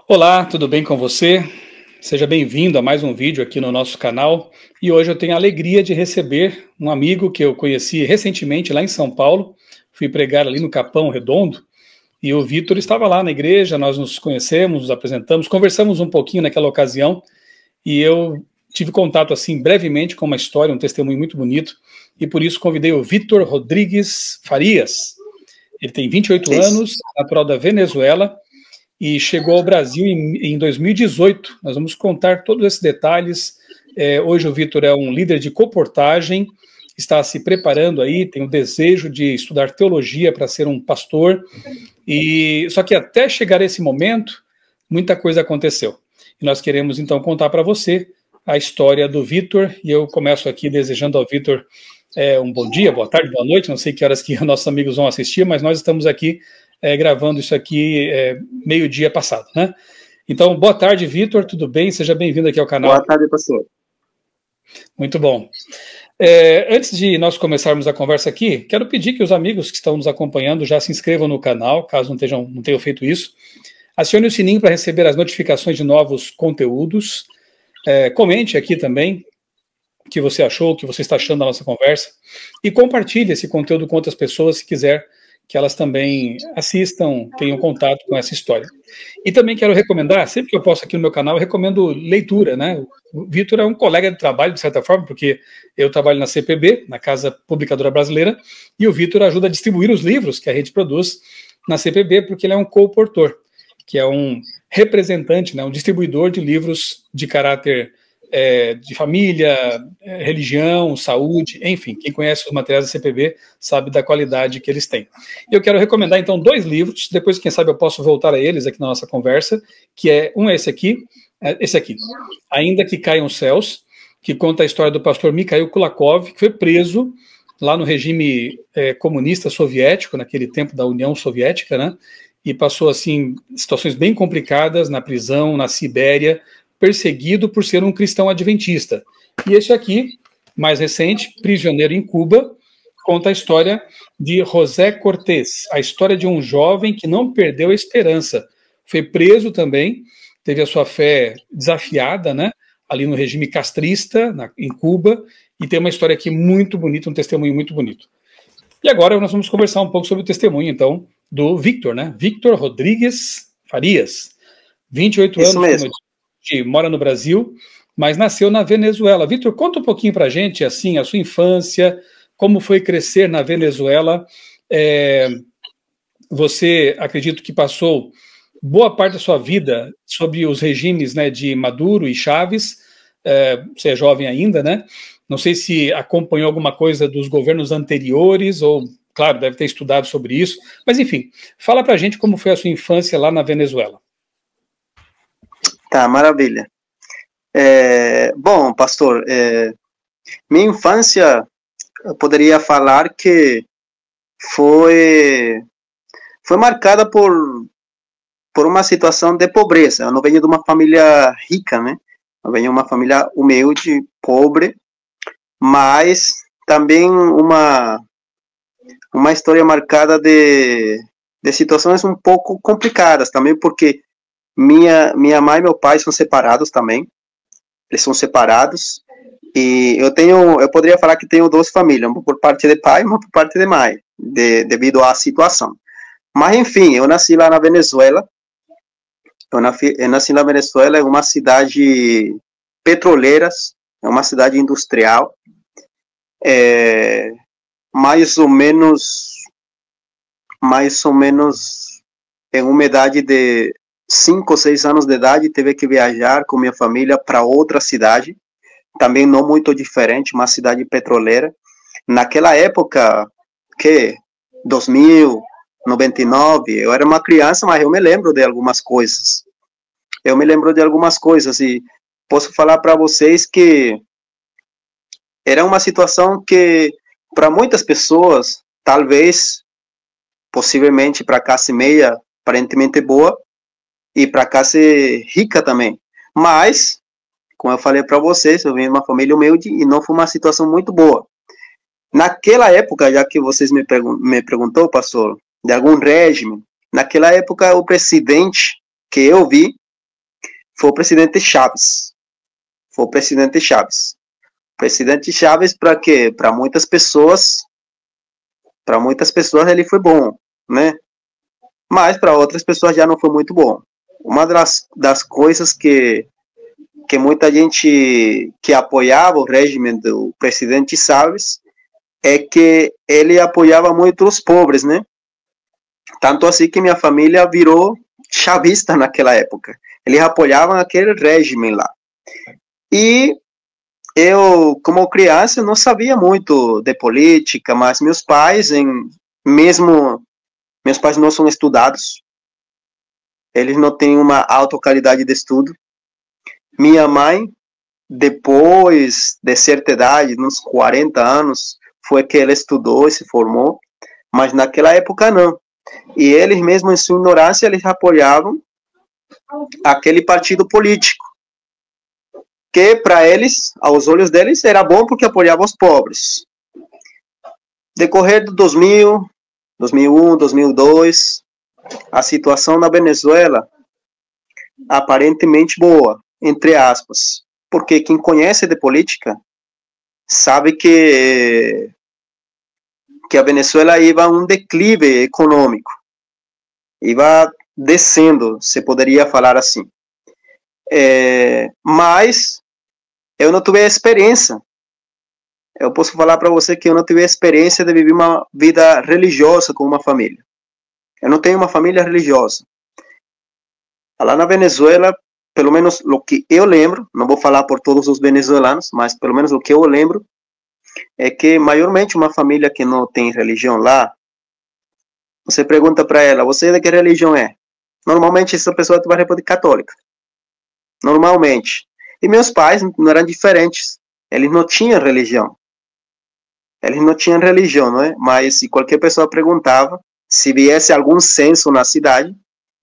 Olá, tudo bem com você? Seja bem-vindo a mais um vídeo aqui no nosso canal. E hoje eu tenho a alegria de receber um amigo que eu conheci recentemente lá em São Paulo. Fui pregar ali no Capão Redondo e o Vitor estava lá na igreja, nós nos conhecemos, nos apresentamos, conversamos um pouquinho naquela ocasião e eu tive contato assim brevemente com uma história, um testemunho muito bonito e por isso convidei o Vitor Rodrigues Farias. Ele tem 28 anos, natural da Venezuela, e chegou ao Brasil em 2018. Nós vamos contar todos esses detalhes. Hoje o Vitor é um líder de coportagem, está se preparando aí, tem o desejo de estudar teologia para ser um pastor, e só que até chegar esse momento, muita coisa aconteceu. E nós queremos então contar para você a história do Vitor, e eu começo aqui desejando ao Vitor um bom dia, boa tarde, boa noite, não sei que horas que nossos amigos vão assistir, mas nós estamos aqui gravando isso aqui meio-dia passado, né? Então, boa tarde, Vitor, tudo bem? Seja bem-vindo aqui ao canal. Boa tarde, pastor. Muito bom. Antes de nós começarmos a conversa aqui, quero pedir que os amigos que estão nos acompanhando já se inscrevam no canal, caso não tenham feito isso. Acione o sininho para receber as notificações de novos conteúdos. Comente aqui também o que você achou, o que você está achando da nossa conversa. E compartilhe esse conteúdo com outras pessoas, se quiser que elas também assistam, tenham contato com essa história. E também quero recomendar, sempre que eu posto aqui no meu canal, eu recomendo leitura, né? O Vitor é um colega de trabalho, de certa forma, porque eu trabalho na CPB, na Casa Publicadora Brasileira, e o Vitor ajuda a distribuir os livros que a gente produz na CPB, porque ele é um coautor, que é um representante, né, um distribuidor de livros de caráter de família, religião, saúde, enfim, quem conhece os materiais da CPB sabe da qualidade que eles têm. Eu quero recomendar, então, 2 livros, depois, quem sabe, eu posso voltar a eles aqui na nossa conversa, que é esse aqui, Ainda que Caiam os Céus, que conta a história do pastor Mikhail Kulakov, que foi preso lá no regime comunista soviético, naquele tempo da União Soviética, né, e passou, assim, situações bem complicadas na prisão, na Sibéria, perseguido por ser um cristão adventista. E esse aqui, mais recente, Prisioneiro em Cuba, conta a história de José Cortés, a história de um jovem que não perdeu a esperança. Foi preso também, teve a sua fé desafiada, né, ali no regime castrista, em Cuba, e tem uma história aqui muito bonita, um testemunho muito bonito. E agora nós vamos conversar um pouco sobre o testemunho, então, do Vitor, né? Vitor Rodrigues Farias, 28 Isso anos, mesmo. que mora no Brasil, mas nasceu na Venezuela. Vitor, conta um pouquinho para a gente, assim, a sua infância, como foi crescer na Venezuela. Você, acredito que passou boa parte da sua vida sob os regimes, né, de Maduro e Chávez. Você é jovem ainda, né? Não sei se acompanhou alguma coisa dos governos anteriores, ou, claro, deve ter estudado sobre isso, mas, enfim, fala para a gente como foi a sua infância lá na Venezuela. Tá, maravilha. Bom, pastor, minha infância, eu poderia falar que foi marcada por uma situação de pobreza. Eu não venho de uma família rica, né? Eu venho de uma família humilde, pobre, mas também uma história marcada de situações um pouco complicadas também, porque minha mãe e meu pai são separados também. Eles são separados. E eu poderia falar que tenho 2 famílias, uma por parte de pai e uma por parte de mãe, devido à situação. Mas, enfim, eu nasci lá na Venezuela. Eu nasci na Venezuela, em uma cidade petroleira, é uma cidade industrial. Mais ou menos em uma idade de 5 ou 6 anos de idade, teve que viajar com minha família para outra cidade, também não muito diferente, uma cidade petroleira. Naquela época, 2000, 99, eu era uma criança, mas eu me lembro de algumas coisas. E posso falar para vocês que era uma situação que, para muitas pessoas, talvez, possivelmente para a classe meia, aparentemente boa, e para classe rica também. Mas, como eu falei para vocês, eu venho de uma família humilde e não foi uma situação muito boa. Naquela época, já que vocês me perguntou, pastor, de algum regime, naquela época o presidente que eu vi foi o presidente Chaves. Foi o presidente Chaves. O presidente Chaves, para quê? Para muitas pessoas ele foi bom, né? Mas para outras pessoas já não foi muito bom. Uma das coisas que muita gente que apoiava o regime do presidente Chaves é que ele apoiava muito os pobres, né? Tanto assim que minha família virou chavista naquela época. Eles apoiavam aquele regime lá. E eu, como criança, não sabia muito de política, mas meus pais, meus pais não são estudados, eles não têm uma alta qualidade de estudo. Minha mãe, depois de certa idade, uns 40 anos, foi que ela estudou e se formou, mas naquela época não. E eles mesmo, em sua ignorância, eles apoiavam aquele partido político, que para eles, aos olhos deles, era bom porque apoiava os pobres. Decorrer do 2000, 2001, 2002, a situação na Venezuela, aparentemente boa, entre aspas, porque quem conhece de política sabe que a Venezuela ia a um declive econômico, ia descendo, se poderia falar assim. Mas eu não tive experiência. Eu posso falar para você que eu não tive experiência de viver uma vida religiosa com uma família. Eu não tenho uma família religiosa. Lá na Venezuela, pelo menos o que eu lembro, não vou falar por todos os venezuelanos, mas pelo menos o que eu lembro, é que maiormente uma família que não tem religião lá, você pergunta para ela, você de que religião é? Normalmente essa pessoa vai responder católica. Normalmente. E meus pais não eram diferentes. Eles não tinham religião. Eles não tinham religião, não é? Mas se qualquer pessoa perguntava, se viesse algum censo na cidade,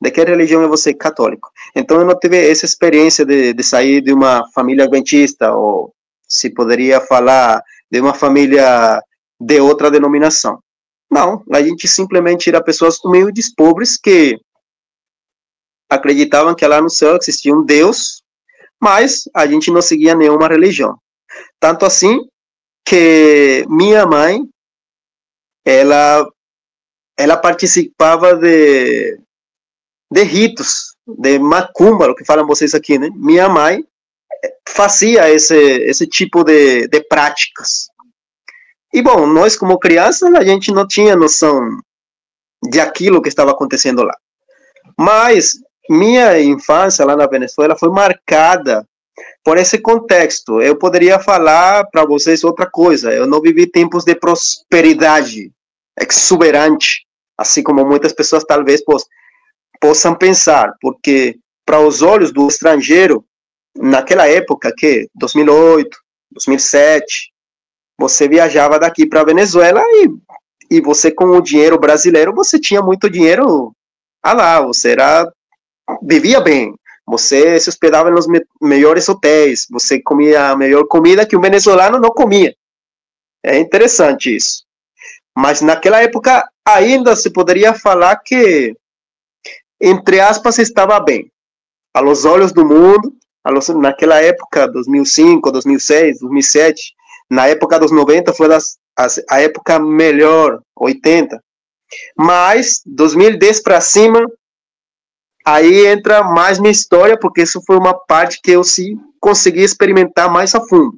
de que religião é você? Católico. Então eu não tive essa experiência de sair de uma família adventista, ou se poderia falar de uma família de outra denominação. Não, a gente simplesmente era pessoas humildes, pobres, que acreditavam que lá no céu existia um Deus, mas a gente não seguia nenhuma religião. Tanto assim que minha mãe, ela participava de ritos, de macumba, o que falam vocês aqui, né? Minha mãe fazia esse tipo de práticas. E, bom, nós como crianças, a gente não tinha noção de aquilo que estava acontecendo lá. Mas minha infância lá na Venezuela foi marcada por esse contexto. Eu poderia falar para vocês outra coisa. Eu não vivi tempos de prosperidade exuberante, assim como muitas pessoas talvez possam pensar, porque para os olhos do estrangeiro, naquela época, que 2008, 2007, você viajava daqui para a Venezuela e você, com o dinheiro brasileiro, você tinha muito dinheiro lá, você vivia bem, você se hospedava nos melhores hotéis, você comia a melhor comida que o venezuelano não comia. É interessante isso. Mas naquela época ainda se poderia falar que, entre aspas, estava bem. Aos olhos do mundo, naquela época, 2005, 2006, 2007, na época dos 90 foi a época melhor, 80. Mas 2010 para cima, aí entra mais minha história, porque isso foi uma parte que eu sim consegui experimentar mais a fundo.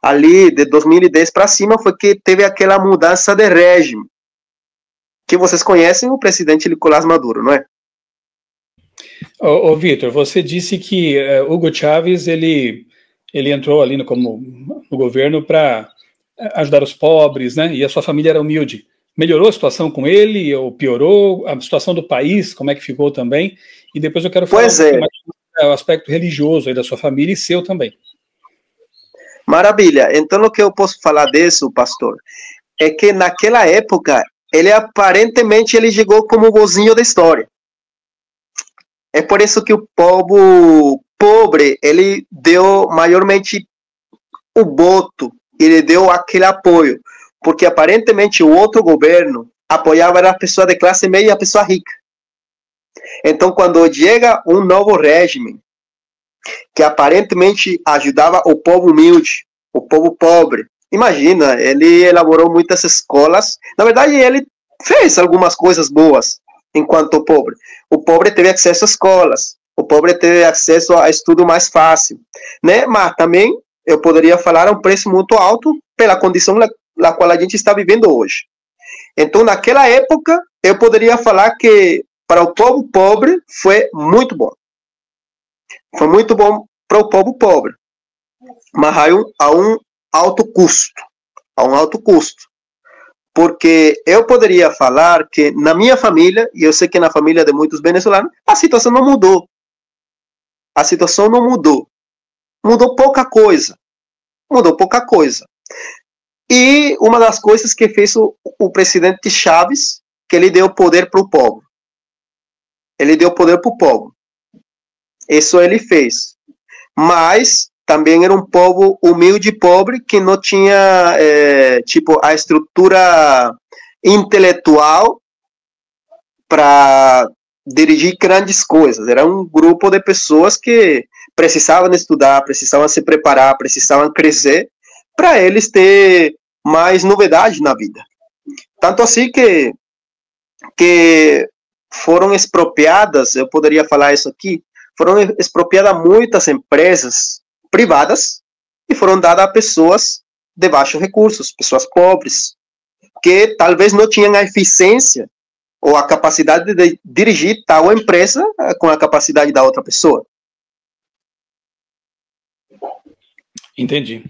Ali, de 2010 para cima, foi que teve aquela mudança de regime, que vocês conhecem, o presidente Nicolás Maduro, não é? Ô Vitor, você disse que Hugo Chávez, ele entrou ali no governo para ajudar os pobres, né? E a sua família era humilde. Melhorou a situação com ele ou piorou? A situação do país, como é que ficou também? E depois eu quero falar mais o aspecto religioso aí da sua família e seu também. Maravilha. Então, o que eu posso falar disso, pastor, é que naquela época, ele aparentemente chegou como o bonzinho da história. É por isso que o povo pobre, ele deu maiormente o voto, ele deu aquele apoio, porque aparentemente o outro governo apoiava a pessoa de classe média e a pessoa rica. Então, quando chega um novo regime, que aparentemente ajudava o povo humilde, o povo pobre. Imagina, ele elaborou muitas escolas. Na verdade, ele fez algumas coisas boas enquanto pobre. O pobre teve acesso a escolas, o pobre teve acesso a estudo mais fácil, né? Mas também eu poderia falar a um preço muito alto pela condição na qual a gente está vivendo hoje. Então, naquela época, eu poderia falar que para o povo pobre foi muito bom. Foi muito bom para o povo pobre, mas a um alto custo. A um alto custo. Porque eu poderia falar que na minha família, e eu sei que na família de muitos venezuelanos, a situação não mudou. A situação não mudou. Mudou pouca coisa. Mudou pouca coisa. E uma das coisas que fez o presidente Chávez, que ele deu poder para o povo. Ele deu poder para o povo. Isso ele fez. Mas também era um povo humilde e pobre que não tinha tipo a estrutura intelectual para dirigir grandes coisas. Era um grupo de pessoas que precisavam estudar, precisavam se preparar, precisavam crescer para eles ter mais novidade na vida. Tanto assim que foram expropriadas, eu poderia falar isso aqui, foram expropriadas muitas empresas privadas e foram dadas a pessoas de baixos recursos, pessoas pobres, que talvez não tinham a eficiência ou a capacidade de dirigir tal empresa com a capacidade da outra pessoa. Entendi.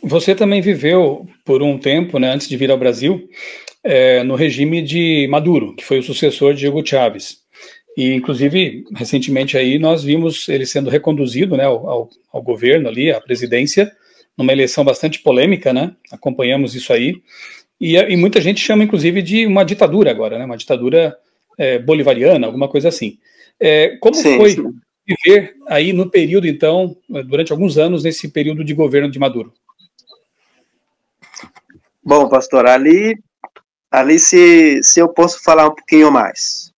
Você também viveu por um tempo, né, antes de vir ao Brasil, no regime de Maduro, que foi o sucessor de Hugo Chávez. E, inclusive, recentemente aí nós vimos ele sendo reconduzido, né, ao governo ali, à presidência, numa eleição bastante polêmica, né? Acompanhamos isso aí. E muita gente chama, inclusive, de uma ditadura agora, né? Uma ditadura bolivariana, alguma coisa assim. Como foi viver aí no período, então, durante alguns anos, nesse período de governo de Maduro? Bom, pastor, ali se eu posso falar um pouquinho mais.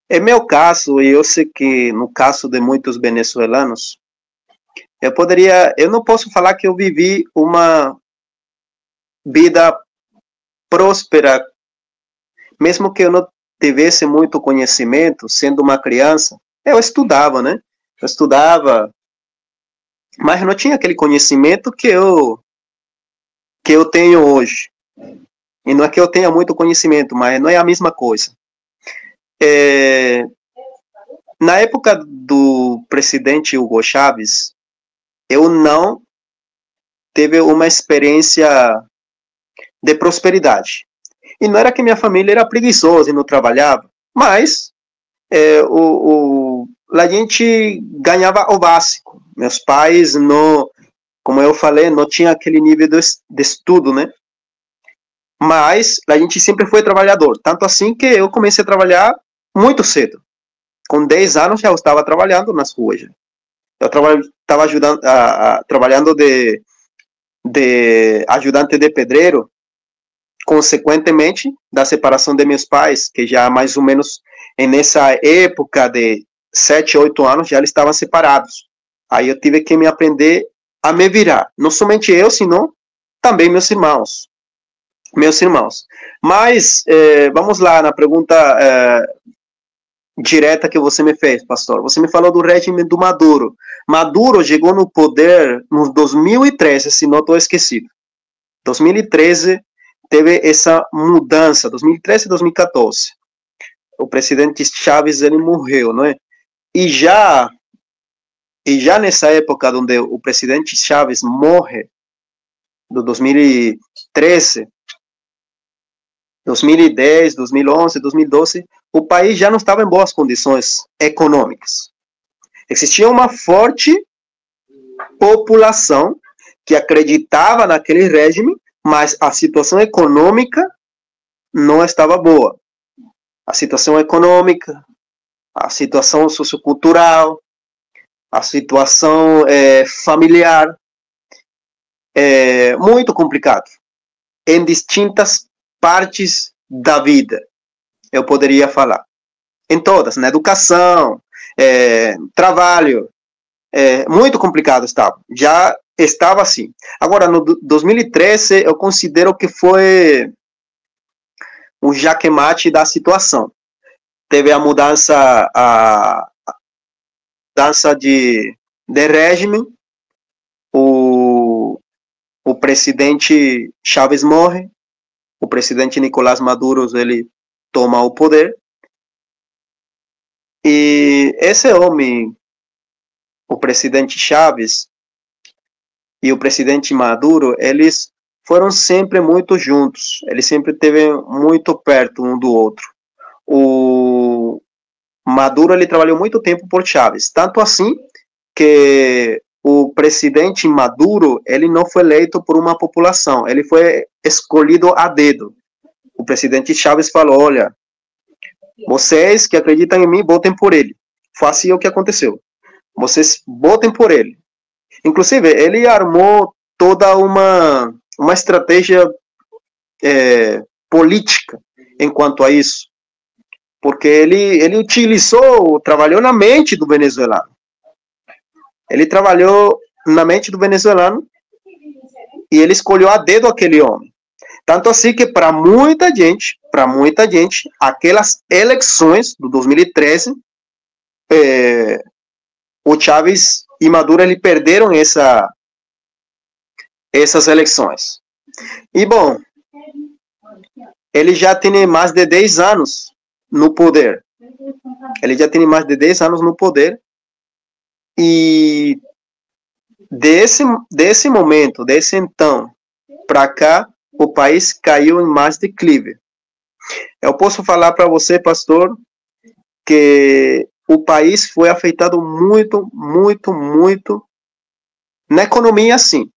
Em meu caso, e eu sei que no caso de muitos venezuelanos, eu não posso falar que eu vivi uma vida próspera, mesmo que eu não tivesse muito conhecimento, sendo uma criança, eu estudava, né? Eu estudava, mas não tinha aquele conhecimento que eu tenho hoje. E não é que eu tenha muito conhecimento, mas não é a mesma coisa. Na época do presidente Hugo Chávez, eu não tive uma experiência de prosperidade. E não era que minha família era preguiçosa e não trabalhava, mas a gente ganhava o básico. Meus pais, não, como eu falei, não tinha aquele nível de estudo, né? Mas a gente sempre foi trabalhador. Tanto assim que eu comecei a trabalhar muito cedo. Com 10 anos já eu estava trabalhando nas ruas. Eu estava ajudando, trabalhando de ajudante de pedreiro, consequentemente da separação de meus pais, que já mais ou menos nessa época de 7, 8 anos já eles estavam separados. Aí eu tive que me aprender a me virar. Não somente eu, senão também meus irmãos. Mas vamos lá na pergunta direta que você me fez, pastor. Você me falou do regime do Maduro. Maduro chegou no poder no 2013, se não estou esquecido. 2013 teve essa mudança, 2013 e 2014. O presidente Chávez, ele morreu, não é? E já nessa época onde o presidente Chávez morre, do 2013, 2010, 2011, 2012, o país já não estava em boas condições econômicas. Existia uma forte população que acreditava naquele regime, mas a situação econômica não estava boa. A situação econômica, a situação sociocultural, a situação familiar, muito complicado. Em distintas partes da vida, eu poderia falar. Em todas, na educação, trabalho, muito complicado estava. Já estava assim. Agora, no 2013, eu considero que foi o jaque-mate da situação. Teve a mudança de regime, o presidente Chávez morre, o presidente Nicolás Maduro, ele toma o poder, e esse homem, o presidente Chávez e o presidente Maduro, eles foram sempre muito juntos, eles sempre estiveram muito perto um do outro. O Maduro, ele trabalhou muito tempo por Chávez, tanto assim que o presidente Maduro, ele não foi eleito por uma população, ele foi escolhido a dedo. O presidente Chávez falou, olha, vocês que acreditam em mim, votem por ele. Foi assim o que aconteceu. Vocês votem por ele. Inclusive, ele armou toda uma estratégia política enquanto a isso. Porque ele trabalhou na mente do venezuelano. Ele trabalhou na mente do venezuelano e ele escolheu a dedo aquele homem. Tanto assim que para muita gente, aquelas eleições do 2013, o Chávez e Maduro ele perderam essas eleições. E bom, ele já tem mais de 10 anos no poder. E desse momento, desse então para cá, o país caiu em mais declive. Eu posso falar para você, pastor, que o país foi afetado muito, muito, muito na economia, sim,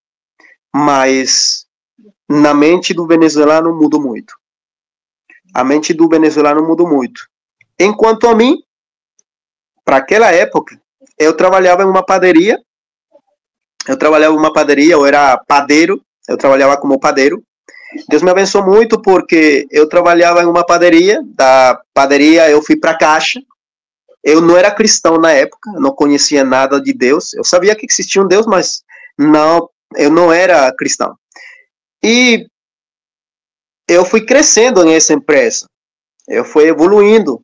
mas na mente do venezuelano mudou muito. A mente do venezuelano mudou muito. Enquanto a mim, para aquela época, eu trabalhava em uma padaria. Eu era padeiro, eu trabalhava como padeiro. Deus me abençoou muito porque eu trabalhava em uma padaria. Da padaria eu fui para a caixa. Eu não era cristão na época, não conhecia nada de Deus. Eu sabia que existia um Deus, mas eu não era cristão. E eu fui crescendo nessa empresa. Eu fui evoluindo.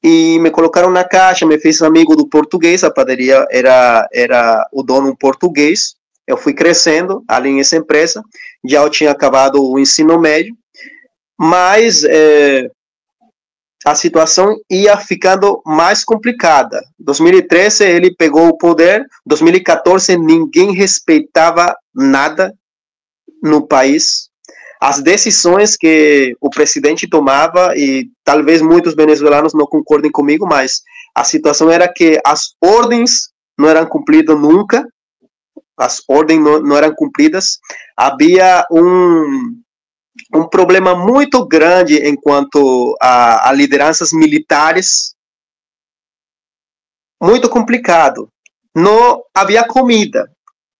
E me colocaram na caixa, me fiz amigo do português, a padaria era o dono português. Eu fui crescendo ali nessa empresa, já eu tinha acabado o ensino médio, mas a situação ia ficando mais complicada. 2013 ele pegou o poder, 2014 ninguém respeitava nada no país. As decisões que o presidente tomava, e talvez muitos venezuelanos não concordem comigo, mas a situação era que as ordens não eram cumpridas nunca, as ordens não eram cumpridas, havia um problema muito grande enquanto a lideranças militares, muito complicado. Não havia comida.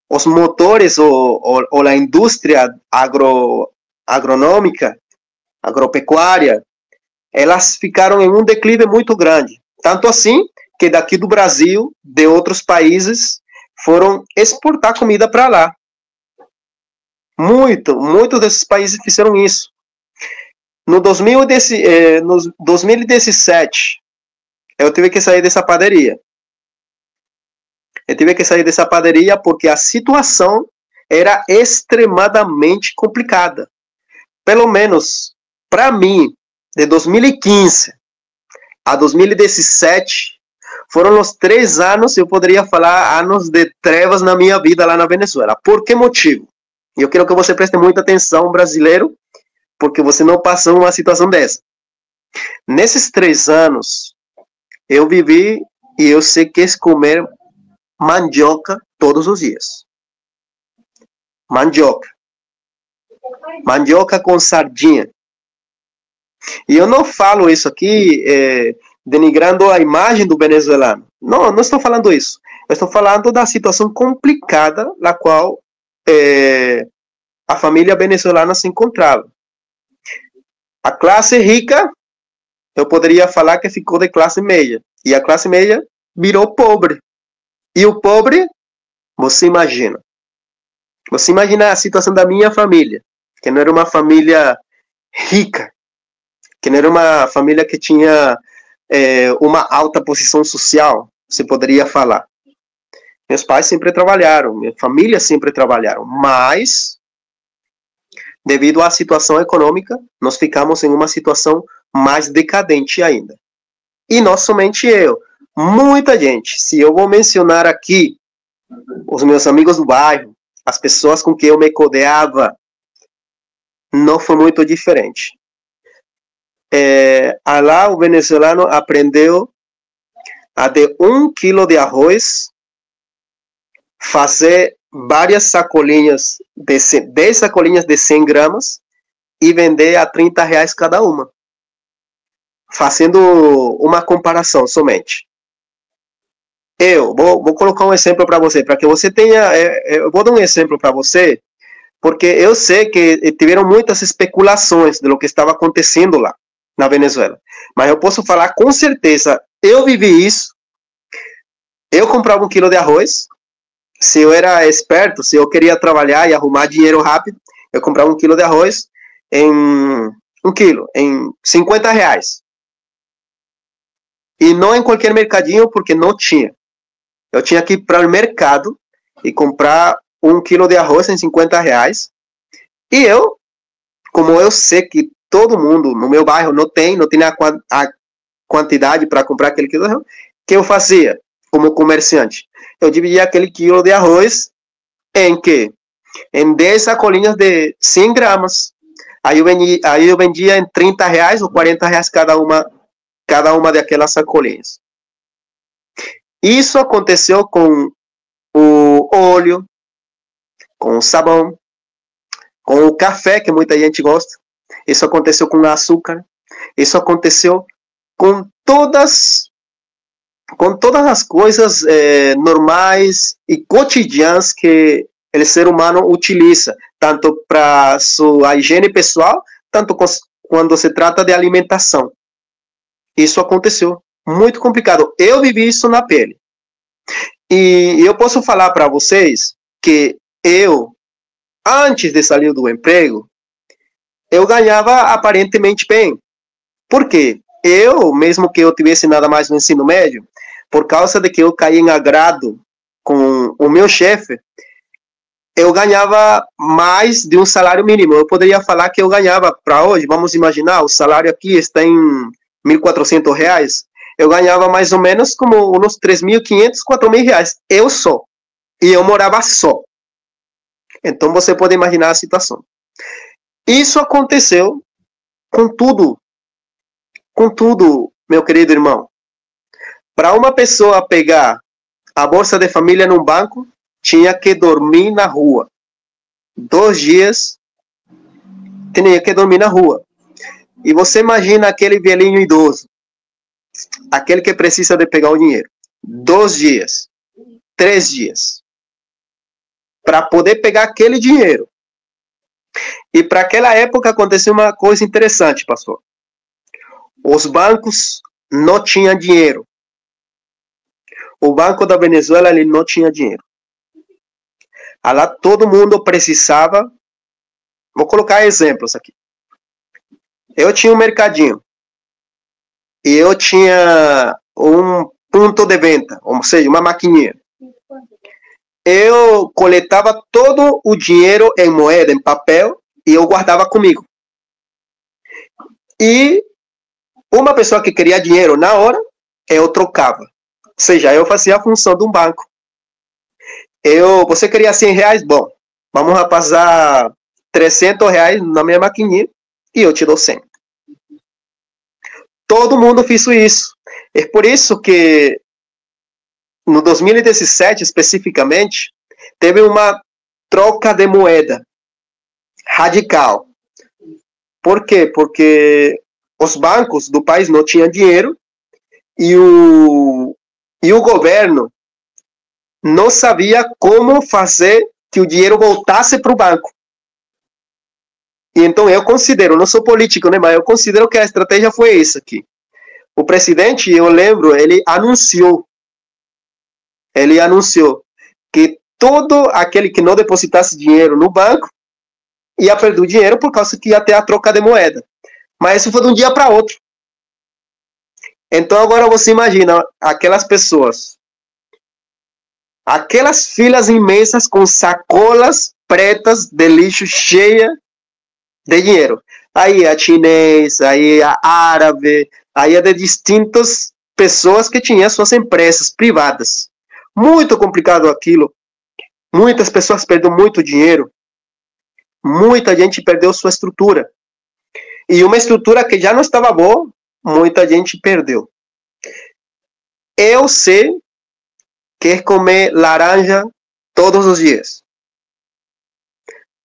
Os motores ou a indústria agronômica, agropecuária, elas ficaram em um declive muito grande. Tanto assim que daqui do Brasil, de outros países, foram exportar comida para lá. Muitos desses países fizeram isso. No 2017, eu tive que sair dessa padaria. Porque a situação era extremamente complicada. Pelo menos, para mim, de 2015 a 2017, foram os 3 anos, eu poderia falar, anos de trevas na minha vida lá na Venezuela. Por que motivo? Eu quero que você preste muita atenção, brasileiro, porque você não passou uma situação dessa. Nesses 3 anos, eu vivi e eu sei que é comer mandioca todos os dias. Mandioca com sardinha. E eu não falo isso aqui denigrando a imagem do venezuelano. Não estou falando isso. Eu estou falando da situação complicada na qual a família venezuelana se encontrava. A classe rica, eu poderia falar que ficou de classe média. E a classe média virou pobre. E o pobre, você imagina a situação da minha família, que não era uma família rica, que não era uma família que tinha uma alta posição social, se poderia falar. Meus pais sempre trabalharam, minha família sempre trabalharam, mas, devido à situação econômica, nós ficamos em uma situação mais decadente ainda. E não somente eu, muita gente. Se eu vou mencionar aqui os meus amigos do bairro, as pessoas com quem eu me codeava, não foi muito diferente. Lá o venezuelano aprendeu a de 1 quilo de arroz fazer várias sacolinhas, 10 sacolinhas de 100 gramas e vender a R$30 cada uma. Fazendo uma comparação somente. Eu vou colocar um exemplo para você, para que você tenha... eu vou dar um exemplo para você, porque eu sei que tiveram muitas especulações de lo que estava acontecendo lá na Venezuela. Mas eu posso falar com certeza, eu vivi isso. Eu comprava 1 quilo de arroz. Se eu era esperto, se eu queria trabalhar e arrumar dinheiro rápido, eu comprava 1 quilo de arroz em 1 quilo, em R$50. E não em qualquer mercadinho, porque não tinha. Eu tinha que ir para o mercado e comprar 1 quilo de arroz em R$50. E eu, como eu sei que todo mundo no meu bairro não tem a quantidade para comprar aquele quilo de arroz, o que eu fazia como comerciante? Eu dividia aquele quilo de arroz em 10 sacolinhas de 100 gramas. Aí eu vendia em R$30 ou R$40 cada uma daquelas sacolinhas. Isso aconteceu com o óleo, com o sabão, com o café, que muita gente gosta. Isso aconteceu com o açúcar. Isso aconteceu com todas as coisas normais e cotidianas que o ser humano utiliza, tanto para sua higiene pessoal, tanto quando se trata de alimentação. Isso aconteceu. Muito complicado. Eu vivi isso na pele. E eu posso falar para vocês que eu, antes de sair do emprego, eu ganhava aparentemente bem. Por quê? Eu, mesmo que eu tivesse nada mais no ensino médio, por causa de que eu caí em agrado com o meu chefe, eu ganhava mais de um salário mínimo. Eu poderia falar que eu ganhava, para hoje, vamos imaginar, o salário aqui está em R$1.400. Eu ganhava mais ou menos como uns R$3.500, R$4.000. Eu só. E eu morava só. Então você pode imaginar a situação. Isso aconteceu com tudo, meu querido irmão. Para uma pessoa pegar a bolsa de família num banco, tinha que dormir na rua. 2 dias, tinha que dormir na rua. E você imagina aquele velhinho idoso, aquele que precisa de pegar o dinheiro. 2 dias, 3 dias, para poder pegar aquele dinheiro. E para aquela época aconteceu uma coisa interessante, pastor. Os bancos não tinham dinheiro. O Banco da Venezuela ele não tinha dinheiro. Lá todo mundo precisava. Vou colocar exemplos aqui. Eu tinha um mercadinho. E eu tinha um ponto de venda, ou seja, uma maquininha. Eu coletava todo o dinheiro em moeda, em papel, e eu guardava comigo. E uma pessoa que queria dinheiro na hora, eu trocava. Ou seja, eu fazia a função de um banco. Você queria R$100? Bom, vamos passar R$300 na minha maquininha e eu te dou 100. Todo mundo fez isso. É por isso que no 2017, especificamente, teve uma troca de moeda radical. Por quê? Porque os bancos do país não tinham dinheiro e o governo não sabia como fazer que o dinheiro voltasse para o banco. E então eu considero, não sou político, né, mas eu considero que a estratégia foi essa aqui. O presidente, eu lembro, ele anunciou ele anunciou que todo aquele que não depositasse dinheiro no banco ia perder o dinheiro por causa que ia ter a troca de moeda. Mas isso foi de um dia para outro. Então agora você imagina aquelas pessoas, aquelas filas imensas com sacolas pretas de lixo cheia de dinheiro. Aí a chinês, aí a árabe, aí a de distintas pessoas que tinham suas empresas privadas. Muito complicado aquilo. Muitas pessoas perderam muito dinheiro. Muita gente perdeu sua estrutura. E uma estrutura que já não estava boa, muita gente perdeu. Eu sei que comer laranja todos os dias.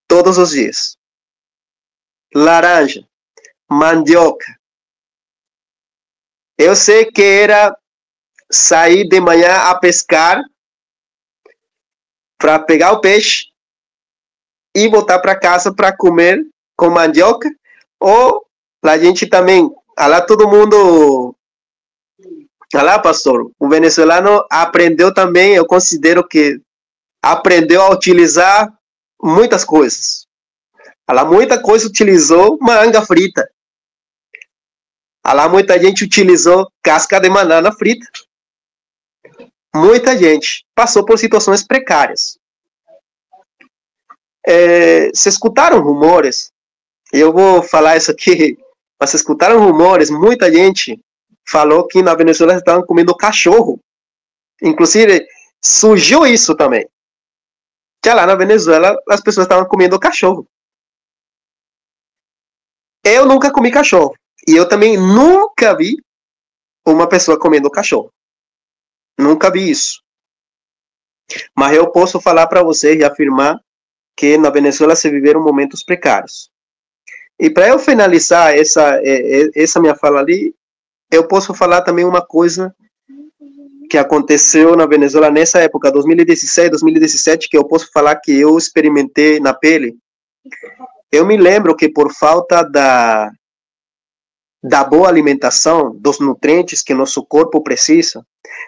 Todos os dias. Laranja, mandioca. Eu sei que era sair de manhã a pescar para pegar o peixe e voltar para casa para comer com mandioca. Ou a gente também, lá todo mundo, lá pastor, o venezuelano aprendeu também, eu considero que aprendeu a utilizar muitas coisas. Lá muita coisa utilizou manga frita. Lá muita gente utilizou casca de banana frita. Muita gente passou por situações precárias. Se escutaram rumores, eu vou falar isso aqui, mas se escutaram rumores, muita gente falou que na Venezuela estavam comendo cachorro. Inclusive, surgiu isso também. Que lá na Venezuela as pessoas estavam comendo cachorro. Eu nunca comi cachorro. E eu também nunca vi uma pessoa comendo cachorro. Nunca vi isso. Mas eu posso falar para vocês e afirmar que na Venezuela se viveram momentos precários. E para eu finalizar essa minha fala ali, eu posso falar também uma coisa que aconteceu na Venezuela nessa época, 2016, 2017, que eu posso falar que eu experimentei na pele. Eu me lembro que por falta da boa alimentação, dos nutrientes que nosso corpo precisa,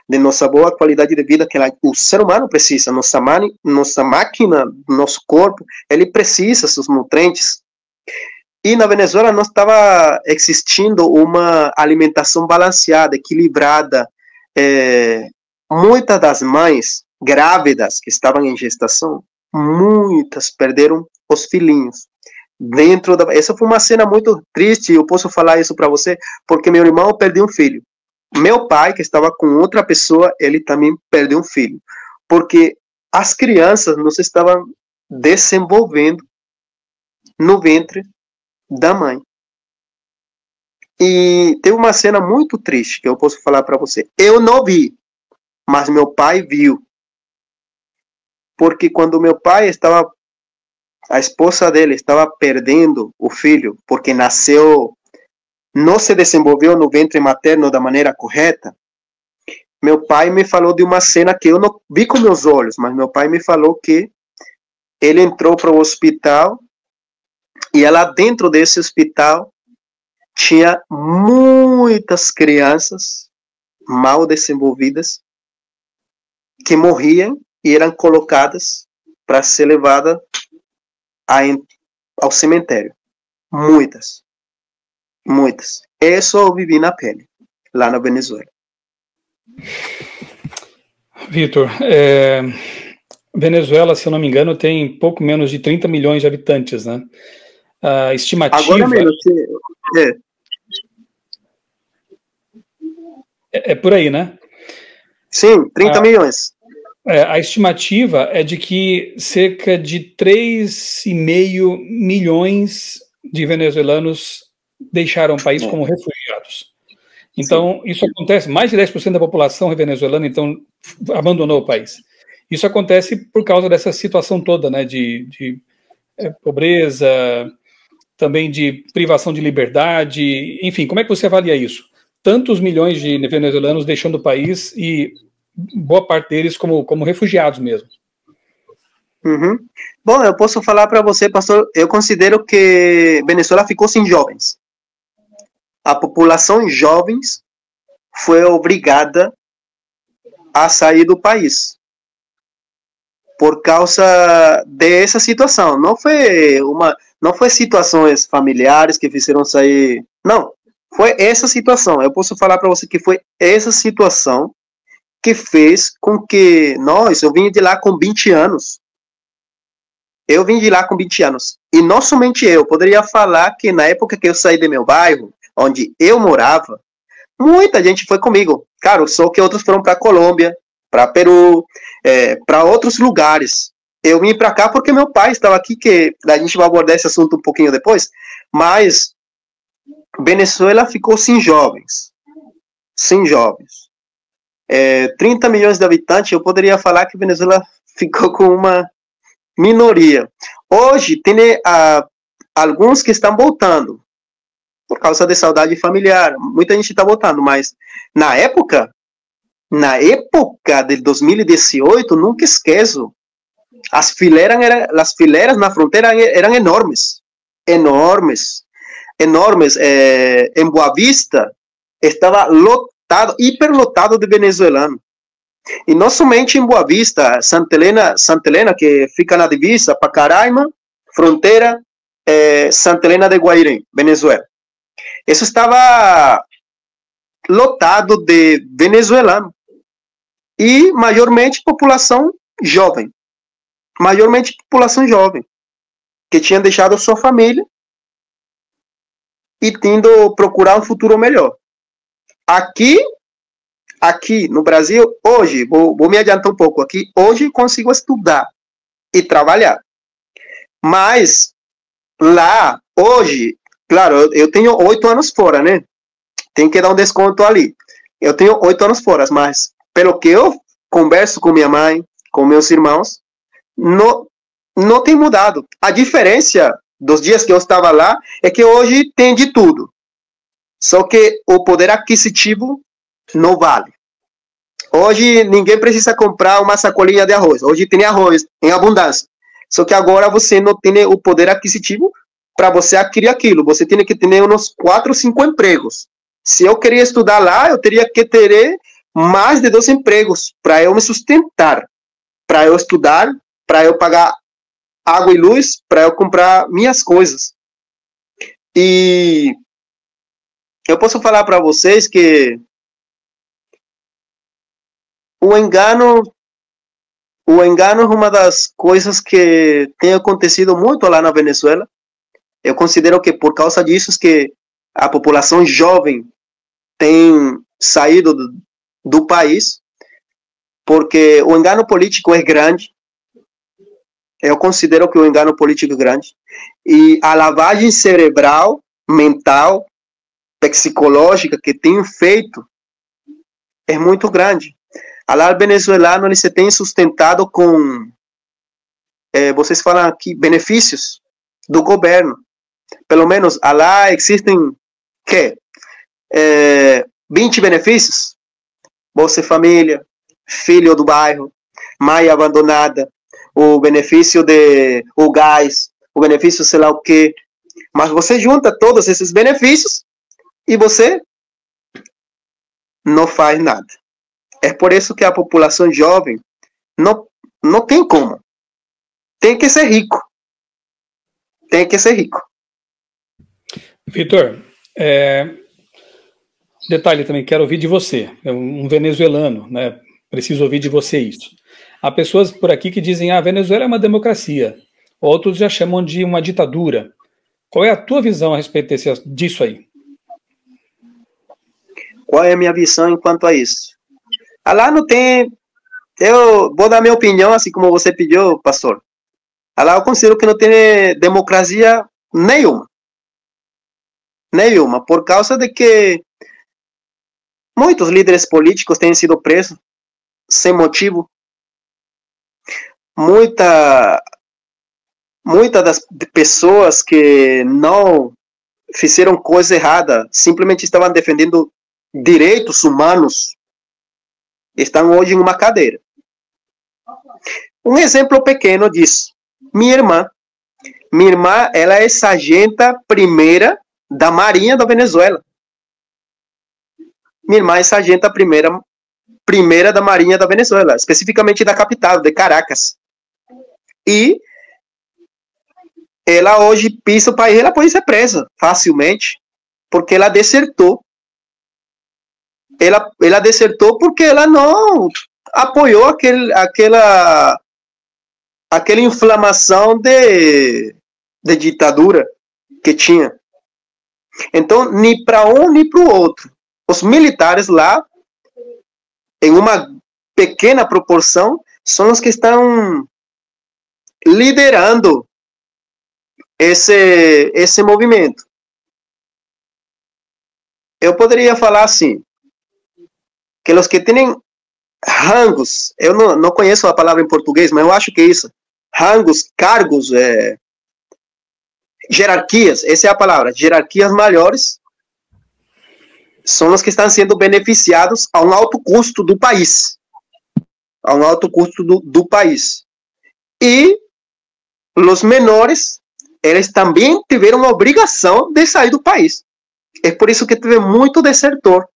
de nossa boa qualidade de vida que o ser humano precisa, nossa máquina, nosso corpo, ele precisa dos nutrientes. E na Venezuela não estava existindo uma alimentação balanceada, equilibrada. Muitas das mães grávidas que estavam em gestação, muitas perderam os filhinhos. Essa foi uma cena muito triste, eu posso falar isso para você, porque meu irmão perdeu um filho. Meu pai, que estava com outra pessoa, ele também perdeu um filho. Porque as crianças não se estavam desenvolvendo no ventre da mãe. E teve uma cena muito triste que eu posso falar para você. Eu não vi, mas meu pai viu. Porque quando meu pai estava, a esposa dele estava perdendo o filho, porque nasceu, não se desenvolveu no ventre materno da maneira correta, meu pai me falou de uma cena que eu não vi com meus olhos, mas meu pai me falou que ele entrou para o hospital e lá dentro desse hospital tinha muitas crianças mal desenvolvidas que morriam e eram colocadas para ser levadas ao cemitério. Muitas. Isso eu vivi na pele, lá na Venezuela. Vitor, Venezuela, se eu não me engano, tem pouco menos de 30 milhões de habitantes, né? A estimativa... Agora menos, é por aí, né? Sim, 30 milhões. A estimativa é de que cerca de 3,5 milhões de venezuelanos deixaram o país como refugiados. Então, isso acontece, mais de 10% da população venezuelana, então, abandonou o país. Isso acontece por causa dessa situação toda, né, de pobreza, também de privação de liberdade, enfim, como é que você avalia isso? Tantos milhões de venezuelanos deixando o país e boa parte deles como refugiados mesmo. Uhum. Bom, eu posso falar para você, pastor, eu considero que Venezuela ficou sem jovens. A população jovens foi obrigada a sair do país. por causa dessa situação. Não foi situações familiares que fizeram sair. Não, foi essa situação. Eu posso falar para você que foi essa situação que fez com que eu vim de lá com 20 anos. Eu vim de lá com 20 anos. E não somente eu, poderia falar que na época que eu saí do meu bairro, onde eu morava, muita gente foi comigo. Claro, só que outros foram para Colômbia, para Peru, para outros lugares. Eu vim para cá porque meu pai estava aqui, que a gente vai abordar esse assunto um pouquinho depois, mas Venezuela ficou sem jovens. Sem jovens. 30 milhões de habitantes, eu poderia falar que Venezuela ficou com uma minoria. Hoje, tem alguns que estão voltando, por causa de saudade familiar. Muita gente está voltando, mas na época de 2018, nunca esqueço, as fileiras na fronteira eram enormes. Em Boa Vista, estava lotado, hiperlotado de venezuelanos. E não somente em Boa Vista, Santa Helena, que fica na divisa, Pacaraima, fronteira, Santa Helena de Guairém, Venezuela. Isso estava lotado de venezuelanos. E maiormente população jovem. Que tinha deixado sua família e tendo procurar um futuro melhor. Aqui no Brasil, hoje, vou me adiantar um pouco aqui, hoje consigo estudar e trabalhar. Mas lá, hoje, claro, eu tenho 8 anos fora, né? Tem que dar um desconto ali. Eu tenho 8 anos fora, mas pelo que eu converso com minha mãe, com meus irmãos, não tem mudado. A diferença dos dias que eu estava lá é que hoje tem de tudo. Só que o poder aquisitivo não vale. Hoje ninguém precisa comprar uma sacolinha de arroz. Hoje tem arroz em abundância. Só que agora você não tem o poder aquisitivo para você adquirir aquilo. Você tem que ter uns 4 ou 5 empregos. Se eu queria estudar lá, eu teria que ter mais de 2 empregos para eu me sustentar, para eu estudar, para eu pagar água e luz, para eu comprar minhas coisas. E eu posso falar para vocês que o engano é uma das coisas que tem acontecido muito lá na Venezuela. Eu considero que por causa disso é que a população jovem tem saído do país, porque o engano político é grande. Eu considero que o engano político é grande. E a lavagem cerebral, mental, psicológica que tem feito é muito grande. Lá o venezuelano ele se tem sustentado com, vocês falam aqui, benefícios do governo. Pelo menos lá existem 20 benefícios. Bolsa Família, filho do bairro, mãe abandonada, o benefício o gás, o benefício sei lá o quê. Mas você junta todos esses benefícios e você não faz nada. É por isso que a população jovem não tem como. Tem que ser rico. Vitor, detalhe também, quero ouvir de você, um venezuelano, né? Preciso ouvir de você isso. Há pessoas por aqui que dizem, a Venezuela é uma democracia. Outros já chamam de uma ditadura. Qual é a tua visão a respeito disso aí? Qual é a minha visão enquanto a isso? Lá não tem... Eu vou dar minha opinião, assim como você pediu, pastor. Lá eu considero que não tem democracia nenhuma. Por causa de que muitos líderes políticos têm sido presos sem motivo. Muitas das pessoas que não fizeram coisa errada, simplesmente estavam defendendo direitos humanos, estão hoje em uma cadeira. Um exemplo pequeno disso. Minha irmã, ela é sargenta primeira da Marinha da Venezuela. Minha irmã é sargenta primeira da Marinha da Venezuela, especificamente da capital, de Caracas. e ela hoje pisa o país, ela pode ser presa facilmente, porque ela desertou. Ela desertou porque ela não apoiou aquela inflamação de ditadura que tinha. Então, nem para um nem para o outro. Os militares lá, em uma pequena proporção, são os que estão liderando esse movimento. Eu poderia falar assim, que os que têm rangos, eu não conheço a palavra em português, mas eu acho que é isso, rangos, cargos, jerarquias, essa é a palavra, jerarquias maiores, são os que estão sendo beneficiados a um alto custo do país. A um alto custo do país. E os menores, eles também tiveram a obrigação de sair do país. É por isso que teve muito desertor.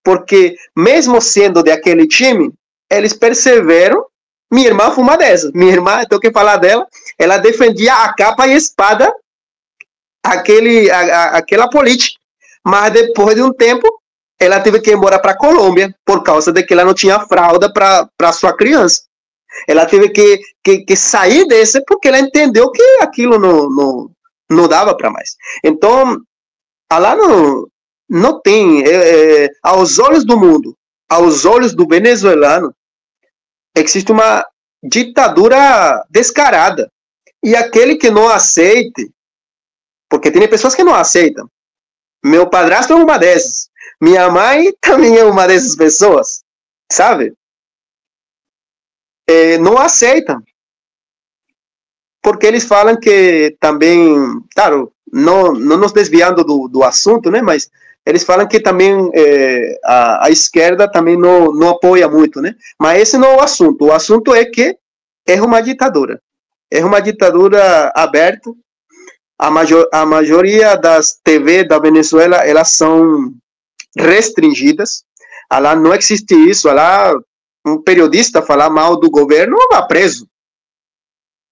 Porque, mesmo sendo de aquele time, eles perseveram. Minha irmã foi uma dessas. Minha irmã, tenho que falar dela, ela defendia a capa e a espada aquela política. Mas depois de um tempo, ela teve que ir embora para a Colômbia, por causa de que ela não tinha fralda para sua criança. Ela teve que sair desse, porque ela entendeu que aquilo não dava para mais. Então, lá não tem, aos olhos do mundo, aos olhos do venezuelano, existe uma ditadura descarada. E aquele que não aceite, porque tem pessoas que não aceitam. Meu padrasto é uma dessas. Minha mãe também é uma dessas pessoas, sabe? Não aceitam. Porque eles falam que também, claro, não nos desviando do assunto, né? Mas eles falam que também a esquerda também não apoia muito, né? Mas esse não é o assunto. O assunto é que é uma ditadura. É uma ditadura aberta. A maioria das TV da Venezuela, elas são restringidas. Lá não existe isso. Lá um periodista falar mal do governo vai preso.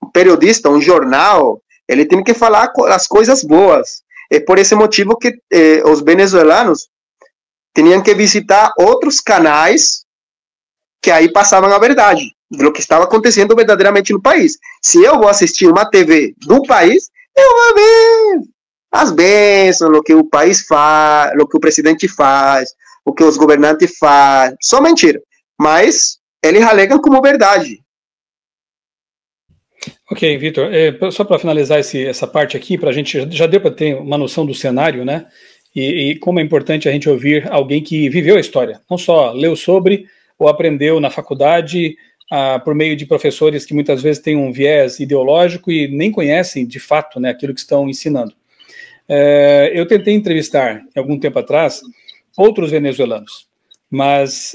Um periodista, um jornal, ele tem que falar as coisas boas. É por esse motivo que os venezuelanos tinham que visitar outros canais que aí passavam a verdade do que estava acontecendo verdadeiramente no país. Se eu vou assistir uma TV do país, eu vou ver as bênçãos, o que o país faz, o que o presidente faz, o que os governantes fazem. Só mentira. Mas eles alegam como verdade. Ok, Vitor, só para finalizar essa parte aqui, para a gente, já deu para ter uma noção do cenário, né? E como é importante a gente ouvir alguém que viveu a história, não só leu sobre ou aprendeu na faculdade, por meio de professores que muitas vezes têm um viés ideológico e nem conhecem de fato, né, aquilo que estão ensinando. Eu tentei entrevistar, algum tempo atrás, outros venezuelanos, mas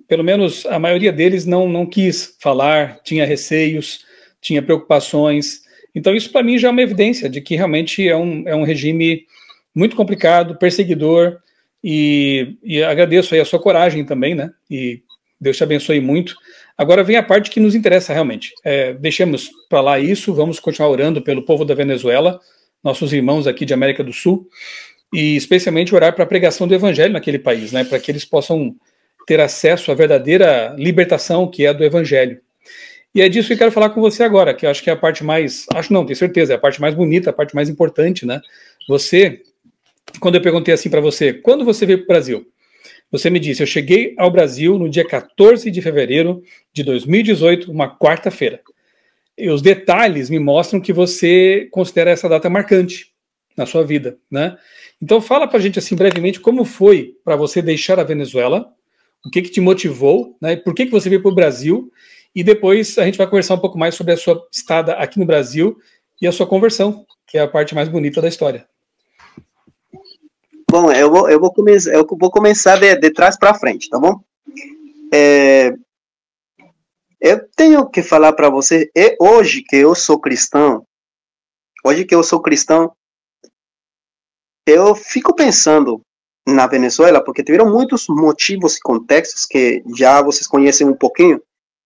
pelo menos a maioria deles não quis falar, tinha receios, tinha preocupações. Então isso para mim já é uma evidência de que realmente é um regime muito complicado, perseguidor, e agradeço aí a sua coragem também, né? E Deus te abençoe muito. Agora vem a parte que nos interessa realmente. Deixemos para lá isso, vamos continuar orando pelo povo da Venezuela, nossos irmãos aqui de América do Sul, e especialmente orar para a pregação do evangelho naquele país, né? Para que eles possam ter acesso à verdadeira libertação que é a do evangelho. E é disso que eu quero falar com você agora, que eu acho que é a parte mais, tenho certeza, é a parte mais bonita, a parte mais importante, né? Você, quando eu perguntei assim para você, quando você veio para o Brasil? Você me disse, eu cheguei ao Brasil no dia 14 de fevereiro de 2018, uma quarta-feira. E os detalhes me mostram que você considera essa data marcante na sua vida, né? Então fala para a gente assim brevemente como foi para você deixar a Venezuela, o que te motivou, né? Por que você veio para o Brasil, e depois a gente vai conversar um pouco mais sobre a sua estada aqui no Brasil e a sua conversão, que é a parte mais bonita da história. Bom, eu vou começar de trás para frente, tá bom? Eu tenho que falar para você, hoje que eu sou cristão, eu fico pensando na Venezuela, porque tiveram muitos motivos e contextos que já vocês conhecem um pouquinho,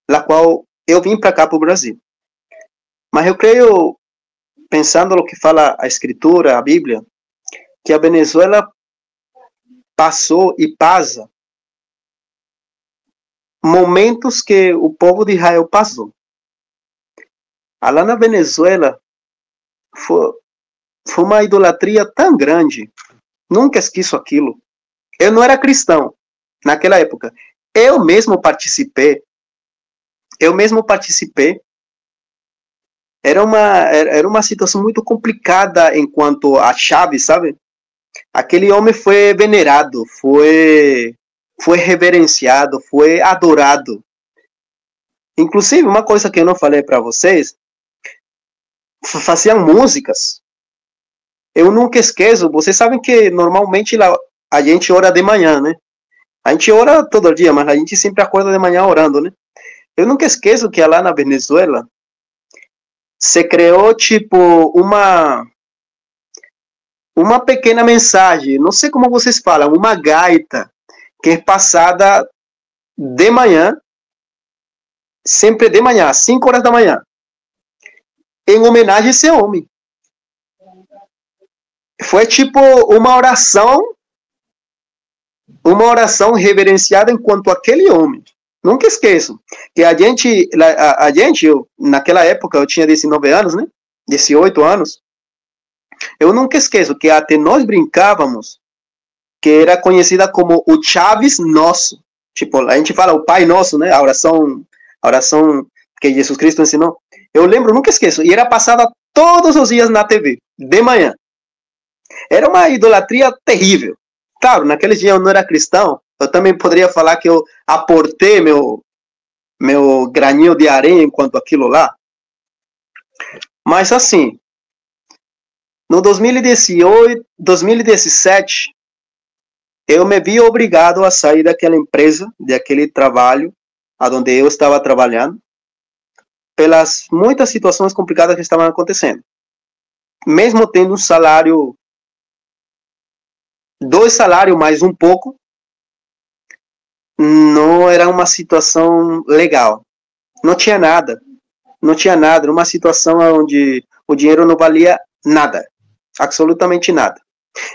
na qual eu vim para cá, para o Brasil. Mas eu creio, pensando no que fala a Escritura, a Bíblia, que a Venezuela passou e passa momentos que o povo de Israel passou. Lá na Venezuela foi uma idolatria tão grande. Nunca esqueço aquilo. Eu não era cristão naquela época. Eu mesmo participei. Era uma situação muito complicada enquanto a Chávez, sabe? Aquele homem foi venerado, foi reverenciado, foi adorado. Inclusive, uma coisa que eu não falei para vocês, faziam músicas. Eu nunca esqueço, vocês sabem que normalmente lá a gente ora de manhã, né? A gente ora todo dia, mas a gente sempre acorda de manhã orando, né? Eu nunca esqueço que lá na Venezuela se criou tipo uma pequena mensagem, não sei como vocês falam, uma gaita que é passada de manhã, sempre de manhã, 5 horas da manhã, em homenagem a esse homem. Foi tipo uma oração reverenciada enquanto aquele homem. Nunca esqueço que a gente, naquela época, eu tinha 19 anos, né? 18 anos. Eu nunca esqueço que até nós brincávamos que era conhecida como o Chaves Nosso. Tipo, a gente fala o Pai Nosso, né? A oração que Jesus Cristo ensinou. Eu lembro, nunca esqueço. E era passada todos os dias na TV, de manhã. Era uma idolatria terrível. Claro, naquele dia eu não era cristão. Eu também poderia falar que eu aportei meu graninho de areia enquanto aquilo lá. Mas assim, no 2017, eu me vi obrigado a sair daquela empresa, daquele trabalho, onde eu estava trabalhando, pelas muitas situações complicadas que estavam acontecendo. Mesmo tendo um salário, 2 salários mais um pouco, não era uma situação legal. Não tinha nada. Era uma situação onde o dinheiro não valia nada. Absolutamente nada.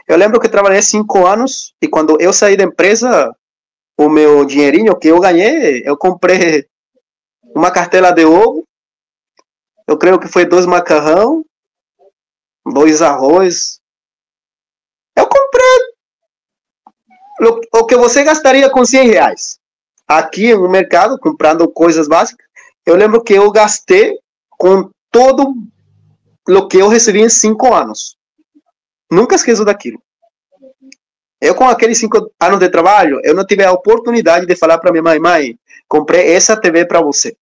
Eu lembro que trabalhei 5 anos e quando eu saí da empresa, o meu dinheirinho que eu ganhei, eu comprei uma cartela de ovo, eu creio que foi 2 macarrão, 2 arroz. Eu comprei o que você gastaria com 100 reais. Aqui no mercado, comprando coisas básicas, eu lembro que eu gastei com todo o que eu recebi em 5 anos. Nunca esqueço daquilo. Eu, com aqueles 5 anos de trabalho, eu não tive a oportunidade de falar para minha mãe: mãe, comprei essa TV para você.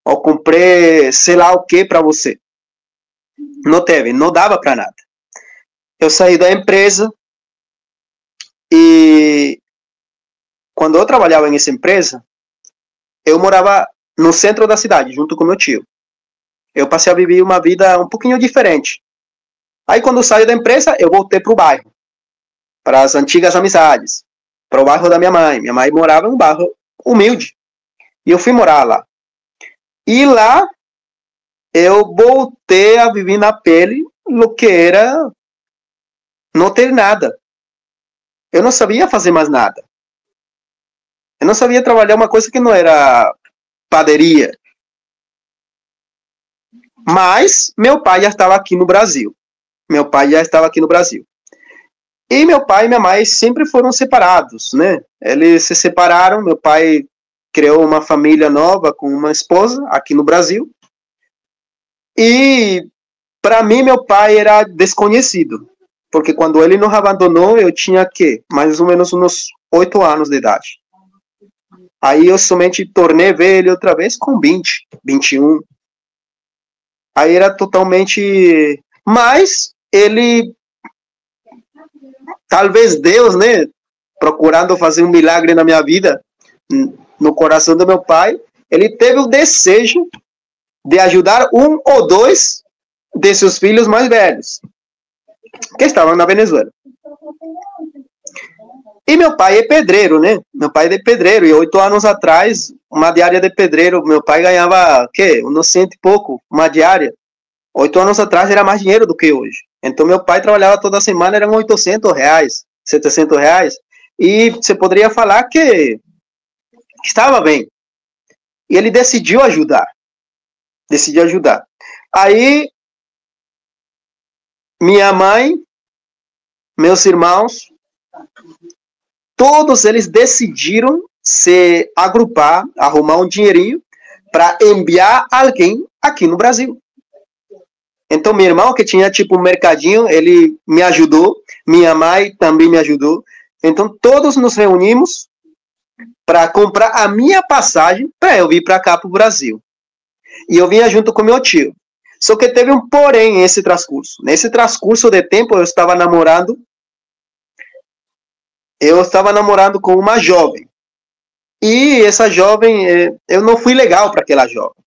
Ou comprei sei lá o que para você. Não teve, não dava para nada. Eu saí da empresa e quando eu trabalhava nessa empresa, eu morava no centro da cidade, junto com meu tio. Eu passei a viver uma vida um pouquinho diferente. Aí quando eu saí da empresa, eu voltei para o bairro, para as antigas amizades, para o bairro da minha mãe. Minha mãe morava em um bairro humilde. E eu fui morar lá. E lá, eu voltei a viver na pele o que era não ter nada. Eu não sabia fazer mais nada. Eu não sabia trabalhar uma coisa que não era padaria. Mas meu pai já estava aqui no Brasil. E meu pai e minha mãe sempre foram separados, né? Eles se separaram, meu pai criou uma família nova com uma esposa aqui no Brasil. E para mim meu pai era desconhecido, porque quando ele nos abandonou eu tinha mais ou menos uns 8 anos de idade. Aí eu somente tornei ver ele outra vez com 20, 21. Aí era totalmente... Mas ele... Talvez Deus, né? Procurando fazer um milagre na minha vida, no coração do meu pai, ele teve o desejo de ajudar 1 ou 2 de seus filhos mais velhos, que estavam na Venezuela. E meu pai é pedreiro, né? Meu pai é pedreiro, e 8 anos atrás, uma diária de pedreiro. Meu pai ganhava, uns 100 e pouco, uma diária. 8 anos atrás era mais dinheiro do que hoje. Então, meu pai trabalhava toda semana, eram R$ 800, R$ 700. E você poderia falar que estava bem. E ele decidiu ajudar. Aí, minha mãe, meus irmãos, todos eles decidiram se agrupar, arrumar um dinheirinho para enviar alguém aqui no Brasil. Então, meu irmão, que tinha tipo um mercadinho, ele me ajudou. Minha mãe também me ajudou. Então, todos nos reunimos para comprar a minha passagem para eu vir para cá, para o Brasil. E eu vinha junto com meu tio. Só que teve um porém nesse transcurso. Nesse transcurso de tempo, eu estava namorando com uma jovem. E essa jovem, eu não fui legal para aquela jovem.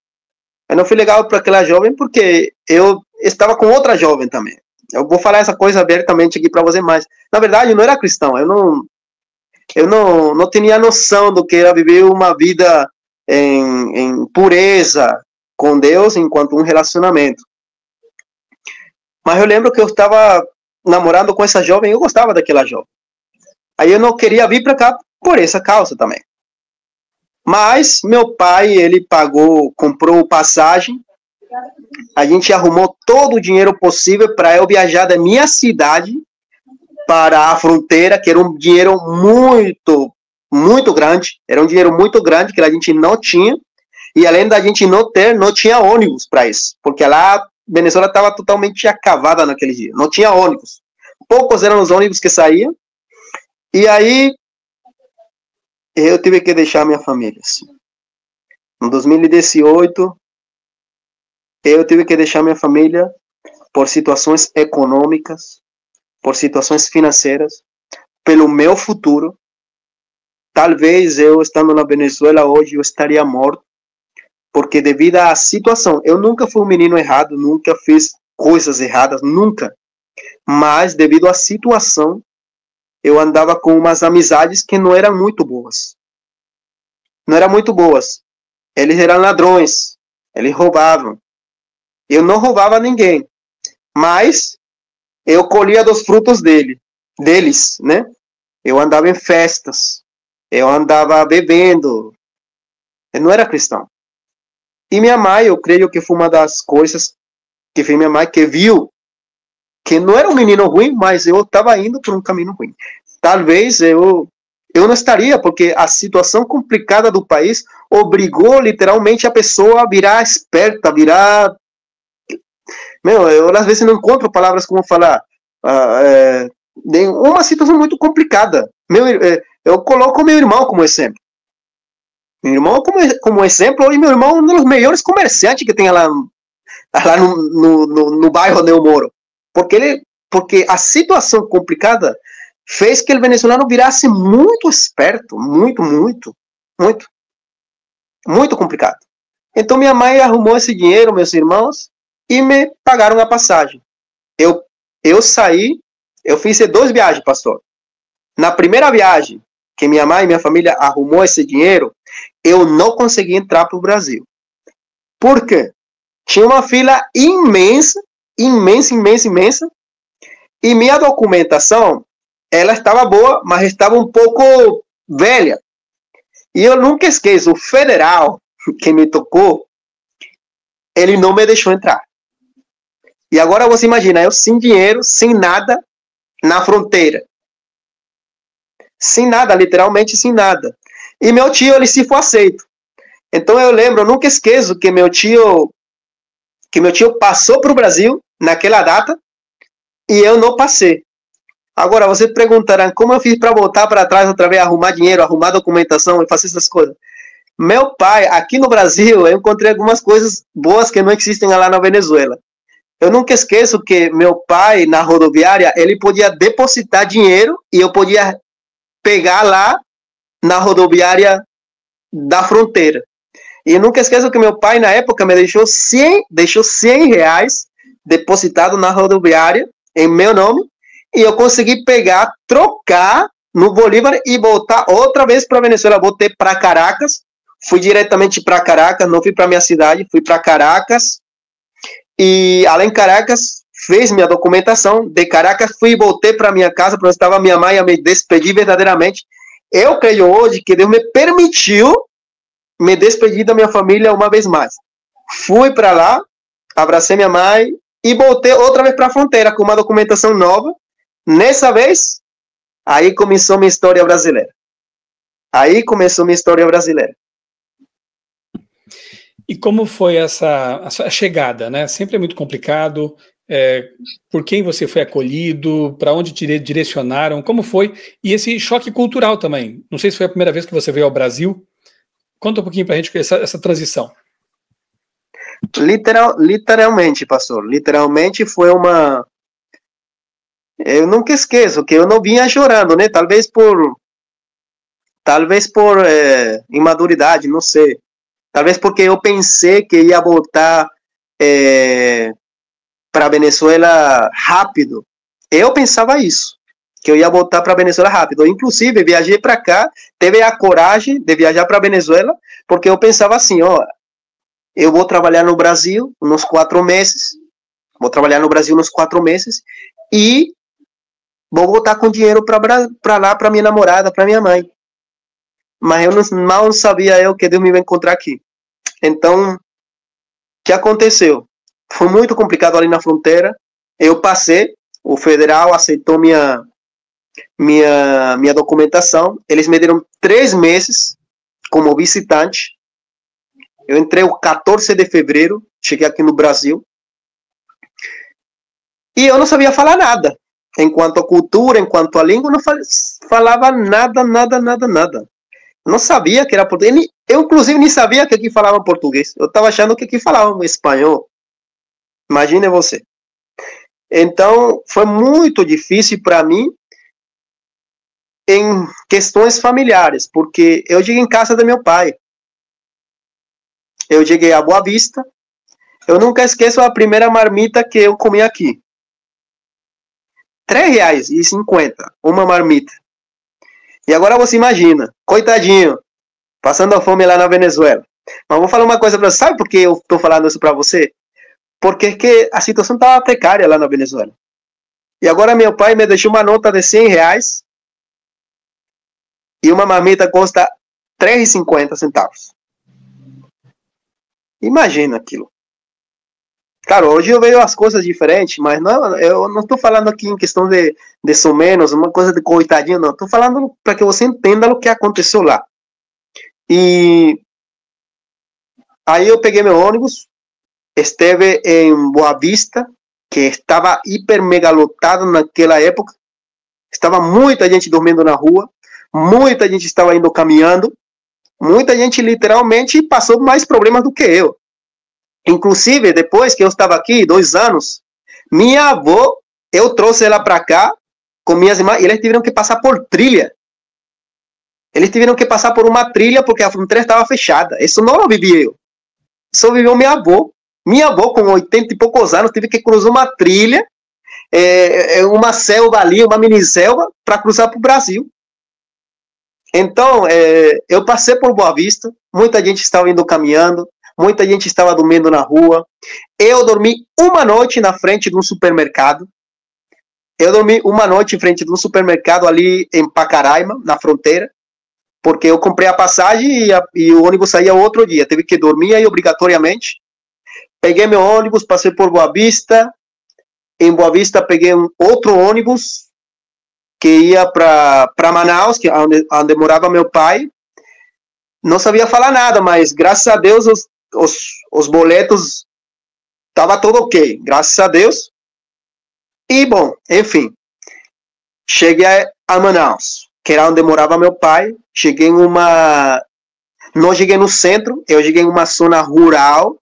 Eu não fui legal para aquela jovem porque eu estava com outra jovem também. Eu vou falar essa coisa abertamente aqui para você, mas na verdade eu não era cristão. Eu não tinha noção do que era viver uma vida em pureza com Deus enquanto um relacionamento. Mas eu lembro que eu estava namorando com essa jovem, eu gostava daquela jovem. Aí eu não queria vir para cá por essa causa também. Mas meu pai, ele comprou passagem. A gente arrumou todo o dinheiro possível para eu viajar da minha cidade para a fronteira, que era um dinheiro muito, muito grande. Era um dinheiro muito grande que a gente não tinha. E além da gente não ter, não tinha ônibus para isso. Porque lá a Venezuela estava totalmente acabada naquele dia. Não tinha ônibus. Poucos eram os ônibus que saíam. E aí eu tive que deixar minha família. Assim. Em 2018, eu tive que deixar minha família por situações econômicas, por situações financeiras, pelo meu futuro. Talvez eu estando na Venezuela hoje eu estaria morto, porque devido à situação, eu nunca fui um menino errado, nunca fiz coisas erradas, nunca. Mas devido à situação, eu andava com umas amizades que não eram muito boas. Não eram muito boas. Eles eram ladrões. Eles roubavam. Eu não roubava ninguém. Mas eu colhia dos frutos deles, né? Eu andava em festas. Eu andava bebendo. Eu não era cristão. E minha mãe, eu creio que foi uma das coisas que foi minha mãe que viu que não era um menino ruim, mas eu estava indo por um caminho ruim. Talvez eu não estaria, porque a situação complicada do país obrigou literalmente a pessoa a virar esperta, eu às vezes não encontro palavras como falar. De uma situação muito complicada. Eu coloco meu irmão como exemplo. Meu irmão como exemplo, e meu irmão é um dos melhores comerciantes que tem lá no bairro onde eu moro. Porque a situação complicada fez que o venezuelano virasse muito esperto, muito complicado. Então minha mãe arrumou esse dinheiro, meus irmãos, e me pagaram a passagem. Eu saí, eu fiz 2 viagens, pastor. Na primeira viagem, que minha mãe e minha família arrumou esse dinheiro, eu não consegui entrar para o Brasil. Por quê? Tinha uma fila imensa, e minha documentação, ela estava boa, mas estava um pouco velha. E eu nunca esqueço, o federal que me tocou, ele não me deixou entrar. E agora você imagina, eu sem dinheiro, sem nada, na fronteira. Sem nada, literalmente sem nada. E meu tio, ele se foi aceito. Então eu lembro, eu nunca esqueço que meu tio passou para o Brasil naquela data e eu não passei. Agora, vocês perguntarão como eu fiz para voltar para trás outra vez, arrumar dinheiro, arrumar documentação e fazer essas coisas. Meu pai, aqui no Brasil, eu encontrei algumas coisas boas que não existem lá na Venezuela. Eu nunca esqueço que meu pai, na rodoviária, ele podia depositar dinheiro e eu podia pegar lá na rodoviária da fronteira. E eu nunca esqueço que meu pai, na época, me deixou 100 reais depositado na rodoviária, em meu nome, e eu consegui pegar, trocar no Bolívar e voltar outra vez para a Venezuela. Voltei para Caracas, fui diretamente para Caracas, não fui para minha cidade, fui para Caracas, e além de Caracas, fiz minha documentação, de Caracas fui e voltei para minha casa, para onde estava minha mãe, a me despedir verdadeiramente. Eu creio hoje que Deus me permitiu me despedir da minha família uma vez mais. Fui para lá, abracei minha mãe e voltei outra vez para a fronteira com uma documentação nova. Nessa vez, aí começou minha história brasileira. Aí começou minha história brasileira. E como foi essa chegada, né? Sempre é muito complicado. Por quem você foi acolhido? Para onde te direcionaram? Como foi? E esse choque cultural também. Não sei se foi a primeira vez que você veio ao Brasil. Conta um pouquinho para a gente essa transição. Literalmente, pastor. Literalmente foi uma... Eu nunca esqueço que eu não vinha chorando, né? Talvez por imaturidade, não sei. Talvez porque eu pensei que ia voltar para a Venezuela rápido. Eu pensava isso, que eu ia voltar para a Venezuela rápido. Inclusive, viajei para cá, teve a coragem de viajar para a Venezuela, porque eu pensava assim, ó, eu vou trabalhar no Brasil uns 4 meses, e vou voltar com dinheiro para lá, para minha namorada, para minha mãe. Mas eu mal sabia eu que Deus me ia encontrar aqui. Então, o que aconteceu? Foi muito complicado ali na fronteira. Eu passei, o federal aceitou minha documentação. Eles me deram 3 meses como visitante. Eu entrei o 14 de fevereiro, cheguei aqui no Brasil. E eu não sabia falar nada. Enquanto a cultura, enquanto a língua, não falava nada. Não sabia que era português. Eu, inclusive, nem sabia que aqui falavam português. Eu estava achando que aqui falavam espanhol. Imagine você. Então, foi muito difícil para mim em questões familiares, porque eu cheguei em casa do meu pai. Eu cheguei a Boa Vista. Eu nunca esqueço a primeira marmita que eu comi aqui. R$3,50, uma marmita. E agora você imagina, coitadinho, passando a fome lá na Venezuela. Mas vou falar uma coisa para você. Sabe por que eu estou falando isso para você? Porque que a situação estava precária lá na Venezuela. E agora meu pai me deixou uma nota de R$100 e uma marmita custa R$3,50. Imagina aquilo. Claro, hoje eu vejo as coisas diferentes, mas não, eu não estou falando aqui em questão de sou menos, uma coisa de coitadinho, não. Estou falando para que você entenda o que aconteceu lá. E aí eu peguei meu ônibus, esteve em Boa Vista, que estava hiper mega lotado naquela época. Estava muita gente dormindo na rua, muita gente estava indo caminhando, muita gente literalmente passou mais problemas do que eu. Inclusive, depois que eu estava aqui, 2 anos, minha avó, eu trouxe ela para cá com minhas irmãs, e eles tiveram que passar por trilha. Eles tiveram que passar por uma trilha porque a fronteira estava fechada. Isso não vivi eu. Isso viveu minha avó. Minha avó, com 80 e poucos anos, teve que cruzar uma trilha, uma selva ali, uma mini selva, para cruzar para o Brasil. Então, eu passei por Boa Vista, muita gente estava indo caminhando, muita gente estava dormindo na rua. Eu dormi uma noite na frente de um supermercado. Eu dormi uma noite em frente de um supermercado ali em Pacaraima, na fronteira, porque eu comprei a passagem e o ônibus saía outro dia. Teve que dormir aí obrigatoriamente. Peguei meu ônibus, passei por Boa Vista. Em Boa Vista peguei outro ônibus que ia para Manaus, que onde morava meu pai. Não sabia falar nada, mas graças a Deus os boletos tava tudo ok, graças a Deus. E bom, enfim, cheguei a Manaus, que era onde morava meu pai. Cheguei em não cheguei no centro, eu cheguei em uma zona rural,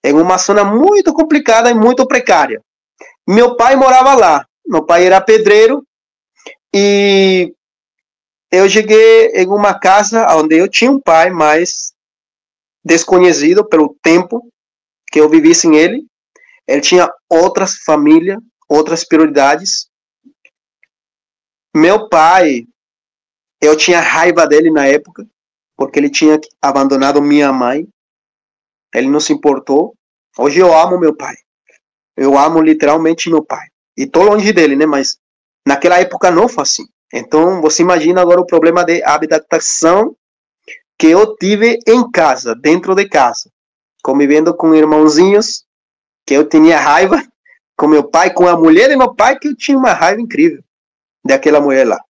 em uma zona muito complicada e muito precária. Meu pai morava lá, meu pai era pedreiro, e eu cheguei em uma casa onde eu tinha um pai, mas desconhecido pelo tempo que eu vivi sem ele. Ele tinha outras famílias, outras prioridades. Meu pai, eu tinha raiva dele na época, porque ele tinha abandonado minha mãe. Ele não se importou. Hoje eu amo meu pai. Eu amo literalmente meu pai. E tô longe dele, né? Mas naquela época não foi assim. Então, você imagina agora o problema de adaptação que eu tive em casa, dentro de casa. Convivendo com irmãozinhos, que eu tinha raiva, com meu pai, com a mulher de meu pai, que eu tinha uma raiva incrível daquela mulher lá.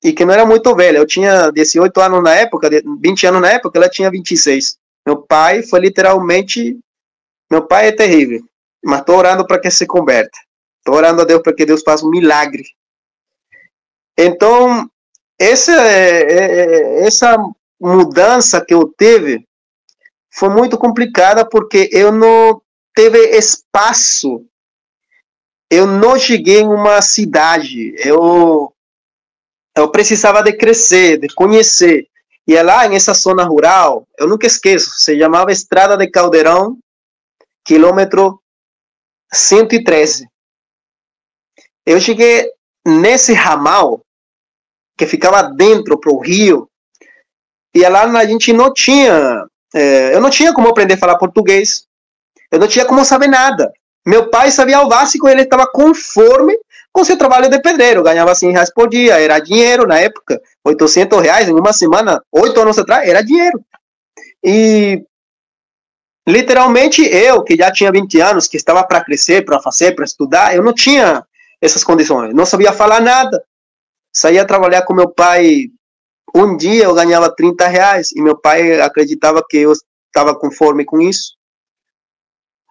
E que não era muito velha. Eu tinha 18 anos na época, 20 anos na época, ela tinha 26. Meu pai foi literalmente... Meu pai é terrível. Mas estou orando para que se converta. Estou orando a Deus para que Deus faça um milagre. Então, essa mudança que eu tive foi muito complicada porque eu não teve espaço. Eu não cheguei em uma cidade. Eu precisava de crescer, de conhecer. E é lá, nessa zona rural, eu nunca esqueço, se chamava Estrada de Caldeirão, quilômetro 113. Eu cheguei nesse ramal, que ficava dentro pro rio, e lá a gente não tinha... eu não tinha como aprender a falar português. Eu não tinha como saber nada. Meu pai sabia o básico, ele estava conforme com seu trabalho de pedreiro. Ganhava 100 reais por dia, era dinheiro na época. 800 reais em uma semana, 8 anos atrás, era dinheiro. E literalmente eu, que já tinha 20 anos, que estava para crescer, para fazer, para estudar, eu não tinha essas condições. Não sabia falar nada. Saía trabalhar com meu pai. Um dia eu ganhava 30 reais e meu pai acreditava que eu estava conforme com isso.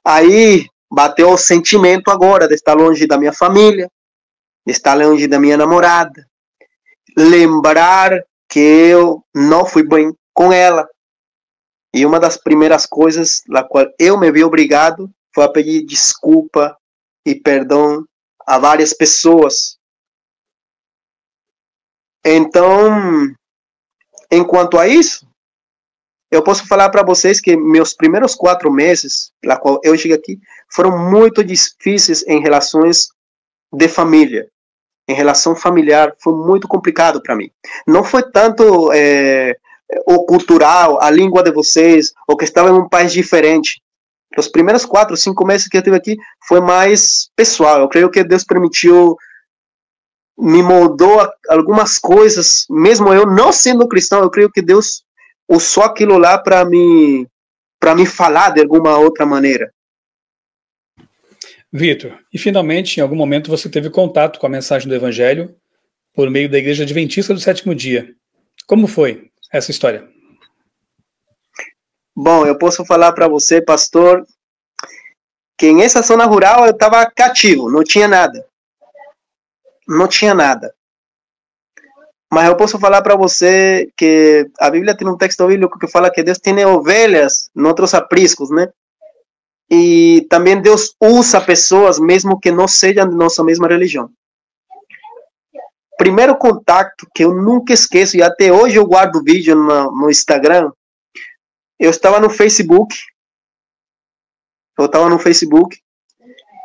Aí bateu o sentimento agora de estar longe da minha família, de estar longe da minha namorada, lembrar que eu não fui bem com ela. E uma das primeiras coisas na qual eu me vi obrigado foi a pedir desculpa e perdão a várias pessoas. Então, enquanto a isso, eu posso falar para vocês que meus primeiros 4 meses, na qual eu cheguei aqui, foram muito difíceis em relações de família. Em relação familiar, foi muito complicado para mim. Não foi tanto o cultural, a língua de vocês, ou que estava em um país diferente. Os primeiros 4, 5 meses que eu tive aqui foi mais pessoal. Eu creio que Deus permitiu, me moldou algumas coisas, mesmo eu não sendo cristão. Eu creio que Deus usou aquilo lá para me falar de alguma outra maneira. Vitor, e finalmente, em algum momento, você teve contato com a mensagem do Evangelho por meio da Igreja Adventista do Sétimo Dia. Como foi essa história? Bom, eu posso falar para você, pastor, que nessa zona rural eu estava cativo, não tinha nada. Não tinha nada. Mas eu posso falar para você que a Bíblia tem um texto bíblico que fala que Deus tem ovelhas em outros apriscos, né? E também Deus usa pessoas mesmo que não sejam de nossa mesma religião. Primeiro contato que eu nunca esqueço, e até hoje eu guardo vídeo no Instagram, eu estava no Facebook,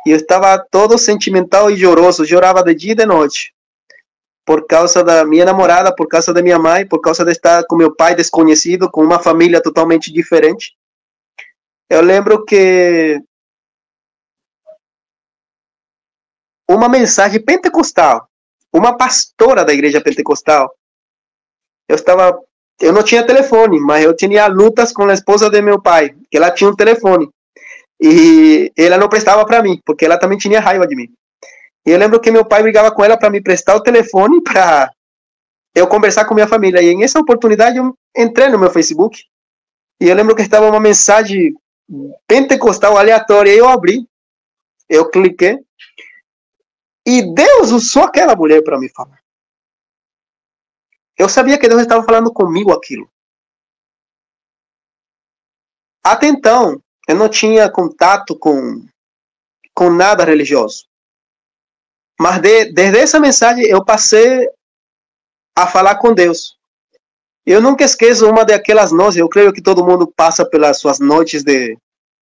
e eu estava todo sentimental e choroso, chorava de dia e de noite, por causa da minha namorada, por causa da minha mãe, por causa de estar com meu pai desconhecido, com uma família totalmente diferente. Eu lembro que uma mensagem pentecostal, uma pastora da igreja pentecostal, eu não tinha telefone, mas eu tinha lutas com a esposa de meu pai, que ela tinha um telefone, e ela não prestava para mim, porque ela também tinha raiva de mim. E eu lembro que meu pai brigava com ela para me prestar o telefone para eu conversar com minha família, e nessa oportunidade eu entrei no meu Facebook, e eu lembro que estava uma mensagem pentecostal aleatória, e eu abri, eu cliquei, e Deus usou aquela mulher para me falar. Eu sabia que Deus estava falando comigo aquilo. Até então, eu não tinha contato com nada religioso. Mas desde essa mensagem, eu passei a falar com Deus. Eu nunca esqueço uma daquelas noites, eu creio que todo mundo passa pelas suas noites de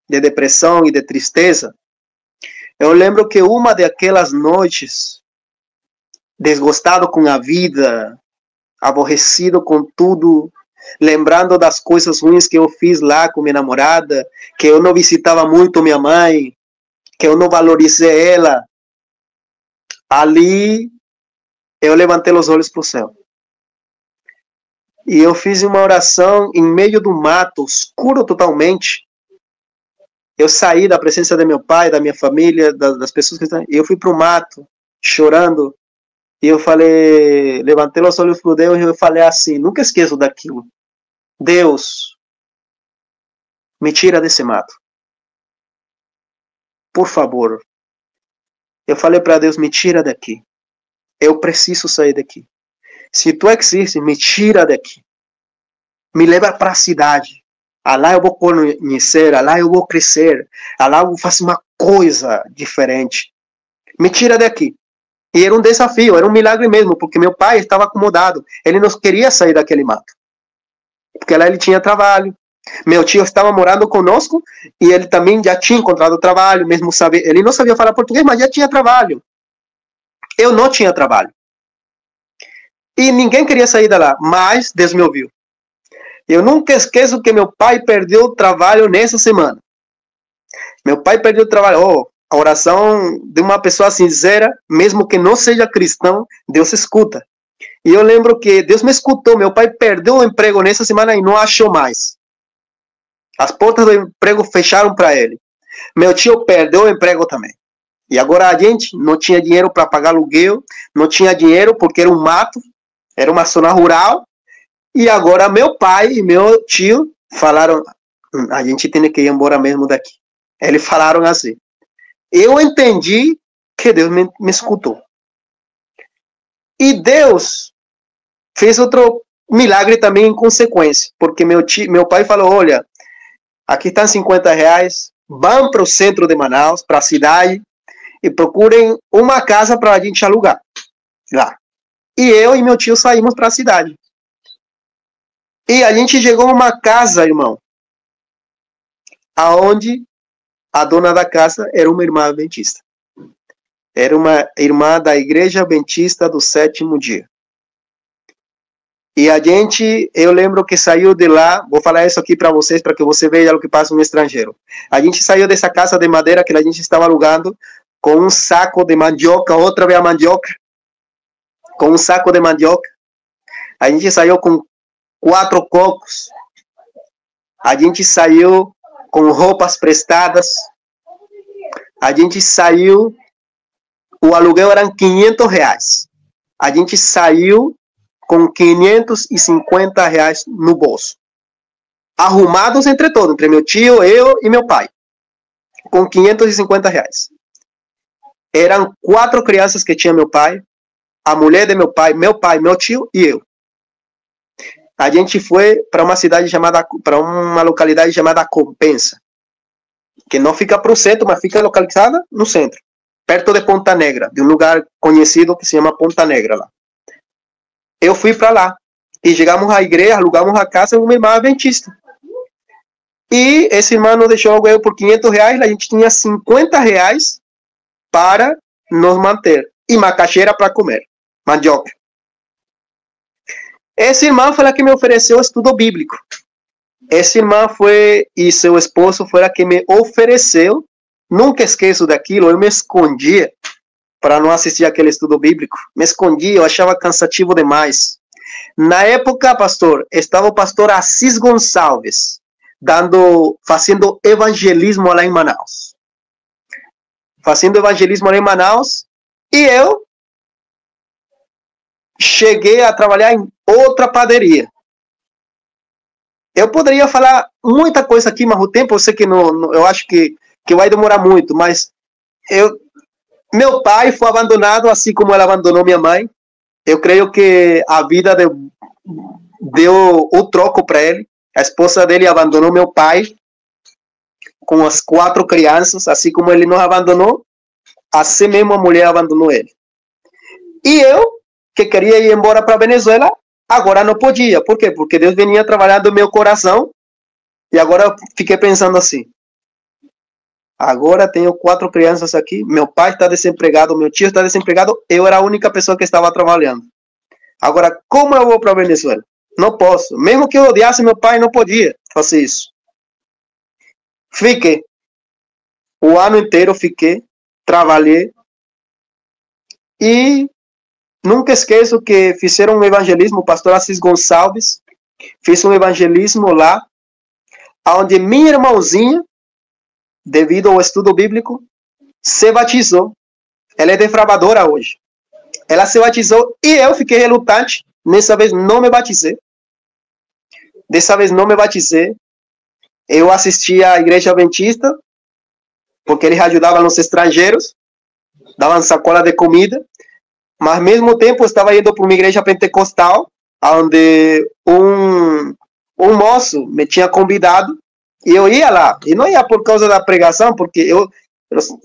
depressão e de tristeza. Eu lembro que uma daquelas noites, desgostado com a vida, aborrecido com tudo, lembrando das coisas ruins que eu fiz lá com minha namorada, que eu não visitava muito minha mãe, que eu não valorizei ela. Ali, eu levantei os olhos para o céu. E eu fiz uma oração em meio do mato, escuro totalmente. Eu saí da presença de meu pai, da minha família, das pessoas que estão... E eu fui para o mato, chorando. E eu falei, levantei os olhos para Deus e eu falei assim, nunca esqueço daquilo. Deus, me tira desse mato. Por favor. Eu falei para Deus, me tira daqui. Eu preciso sair daqui. Se tu existes, me tira daqui. Me leva para a cidade. Lá eu vou conhecer, lá eu vou crescer. Lá eu vou fazer uma coisa diferente. Me tira daqui. E era um desafio, era um milagre mesmo, porque meu pai estava acomodado. Ele não queria sair daquele mato. Porque lá ele tinha trabalho. Meu tio estava morando conosco e ele também já tinha encontrado trabalho, mesmo sabia, ele não sabia falar português, mas já tinha trabalho. Eu não tinha trabalho. E ninguém queria sair de lá, mas Deus me ouviu. Eu nunca esqueço que meu pai perdeu o trabalho nessa semana. Meu pai perdeu o trabalho. A oração de uma pessoa sincera, mesmo que não seja cristão, Deus escuta. E eu lembro que Deus me escutou. Meu pai perdeu o emprego nessa semana e não achou mais. As portas do emprego fecharam para ele. Meu tio perdeu o emprego também. E agora a gente não tinha dinheiro para pagar aluguel, não tinha dinheiro porque era um mato, era uma zona rural. E agora meu pai e meu tio falaram, a gente tem que ir embora mesmo daqui. Eles falaram assim. Eu entendi que Deus me escutou. E Deus fez outro milagre também em consequência. Porque meu pai falou, olha, aqui estão 50 reais, vão para o centro de Manaus, para a cidade, e procurem uma casa para a gente alugar lá. E eu e meu tio saímos para a cidade. E a gente chegou a uma casa, irmão, aonde a dona da casa era uma irmã adventista. Era uma irmã da Igreja Adventista do Sétimo Dia. E a gente, eu lembro que saiu de lá, vou falar isso aqui para vocês, para que você veja o que passa no estrangeiro. A gente saiu dessa casa de madeira que a gente estava alugando com um saco de mandioca, outra vez a mandioca, com um saco de mandioca. A gente saiu com 4 cocos. A gente saiu com roupas prestadas. A gente saiu, o aluguel eram 500 reais. A gente saiu com 550 reais no bolso. Arrumados entre todos, entre meu tio, eu e meu pai. Com 550 reais. Eram 4 crianças que tinha meu pai, a mulher de meu pai, meu tio e eu. A gente foi para uma cidade chamada, para uma localidade chamada Compensa, que não fica para o centro, mas fica localizada no centro, perto de Ponta Negra, de um lugar conhecido que se chama Ponta Negra lá. Eu fui para lá e chegamos à igreja, alugamos a casa de uma irmã adventista. E esse irmão nos deixou aluguel por 500 reais, a gente tinha 50 reais para nos manter e macaxeira para comer, mandioca. Essa irmã foi a que me ofereceu estudo bíblico. Essa irmã foi, e seu esposo foi a que me ofereceu, nunca esqueço daquilo, eu me escondia para não assistir aquele estudo bíblico. Me escondia, eu achava cansativo demais. Na época, pastor, estava o pastor Assis Gonçalves, fazendo evangelismo lá em Manaus. Fazendo evangelismo lá em Manaus, e eu cheguei a trabalhar em outra padaria. Eu poderia falar muita coisa aqui, mas o tempo eu sei que não, eu acho que vai demorar muito, mas meu pai foi abandonado assim como ele abandonou minha mãe. Eu creio que a vida deu o troco para ele. A esposa dele abandonou meu pai com as 4 crianças, assim como ele nos abandonou, assim mesmo a mulher abandonou ele. E eu, que queria ir embora para a Venezuela, agora não podia. Por quê? Porque Deus vinha trabalhando no meu coração e agora eu fiquei pensando assim, agora tenho 4 crianças aqui, meu pai está desempregado, meu tio está desempregado, eu era a única pessoa que estava trabalhando. Agora, como eu vou para a Venezuela? Não posso. Mesmo que eu odiasse meu pai, não podia fazer isso. Fiquei. O ano inteiro fiquei, trabalhei. E nunca esqueço que fizeram um evangelismo, o pastor Assis Gonçalves fez um evangelismo lá, onde minha irmãozinha, devido ao estudo bíblico, se batizou. Ela é defraudadora hoje. Ela se batizou e eu fiquei relutante. Nessa vez não me batizei. Dessa vez não me batizei. Eu assisti à igreja adventista, porque eles ajudavam os estrangeiros, davam sacola de comida. Mas ao mesmo tempo eu estava indo para uma igreja pentecostal, onde um moço me tinha convidado, e eu ia lá. E não ia por causa da pregação, porque eu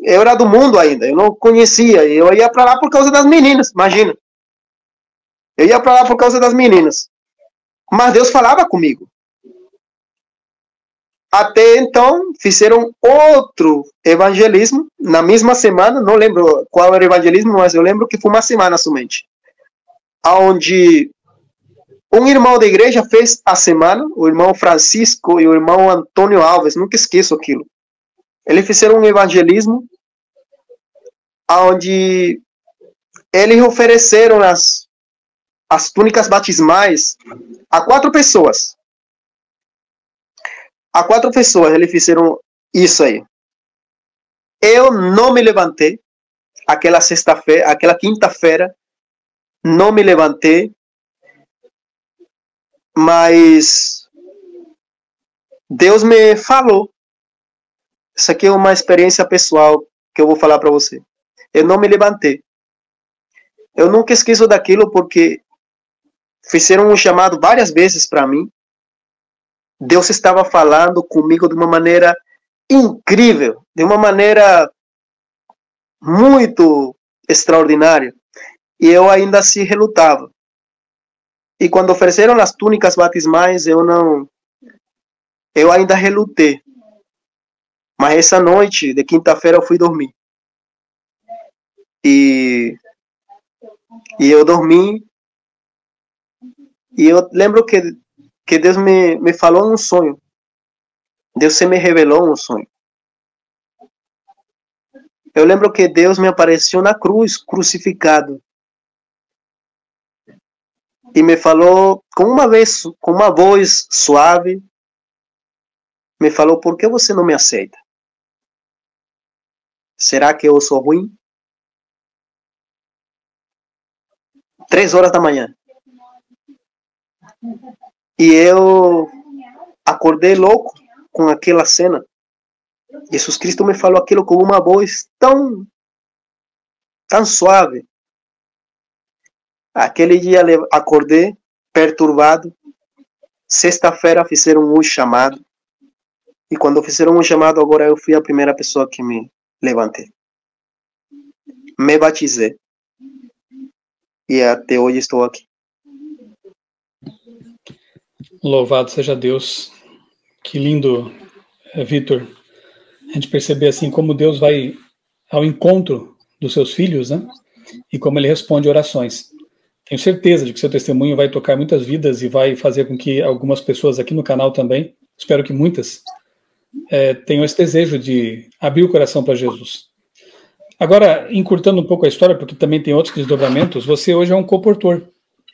era do mundo ainda, eu não conhecia. Eu ia para lá por causa das meninas, imagina. Eu ia para lá por causa das meninas. Mas Deus falava comigo. Até então, fizeram outro evangelismo, na mesma semana, não lembro qual era o evangelismo, mas eu lembro que foi uma semana somente, onde um irmão da igreja fez a semana, o irmão Francisco e o irmão Antônio Alves, nunca esqueço aquilo. Eles fizeram um evangelismo, onde eles ofereceram as túnicas batismais a 4 pessoas. A 4 pessoas eles fizeram isso aí. Eu não me levantei aquela sexta-feira, aquela quinta-feira, não me levantei, mas Deus me falou. Isso aqui é uma experiência pessoal que eu vou falar para você. Eu não me levantei. Eu nunca esqueço daquilo porque fizeram um chamado várias vezes para mim. Deus estava falando comigo de uma maneira incrível, de uma maneira muito extraordinária. E eu ainda se relutava. E quando ofereceram as túnicas batismais, eu ainda relutei. Mas essa noite de quinta-feira eu fui dormir. E eu dormi. E eu lembro que Deus me falou um sonho. Deus se me revelou um sonho. Eu lembro que Deus me apareceu na cruz, crucificado. E me falou com uma voz suave, me falou: por que você não me aceita? Será que eu sou ruim? 3 horas da manhã. E eu acordei louco com aquela cena. Jesus Cristo me falou aquilo com uma voz tão suave. Aquele dia acordei perturbado. Sexta-feira fizeram um chamado. E quando fizeram um chamado, agora eu fui a primeira pessoa que me levantei. Me batizei. E até hoje estou aqui. Louvado seja Deus. Que lindo, Vitor. A gente perceber assim como Deus vai ao encontro dos seus filhos, né? E como ele responde orações. Tenho certeza de que seu testemunho vai tocar muitas vidas e vai fazer com que algumas pessoas aqui no canal também, espero que muitas, tenham esse desejo de abrir o coração para Jesus. Agora, encurtando um pouco a história, porque também tem outros desdobramentos, você hoje é um coportor.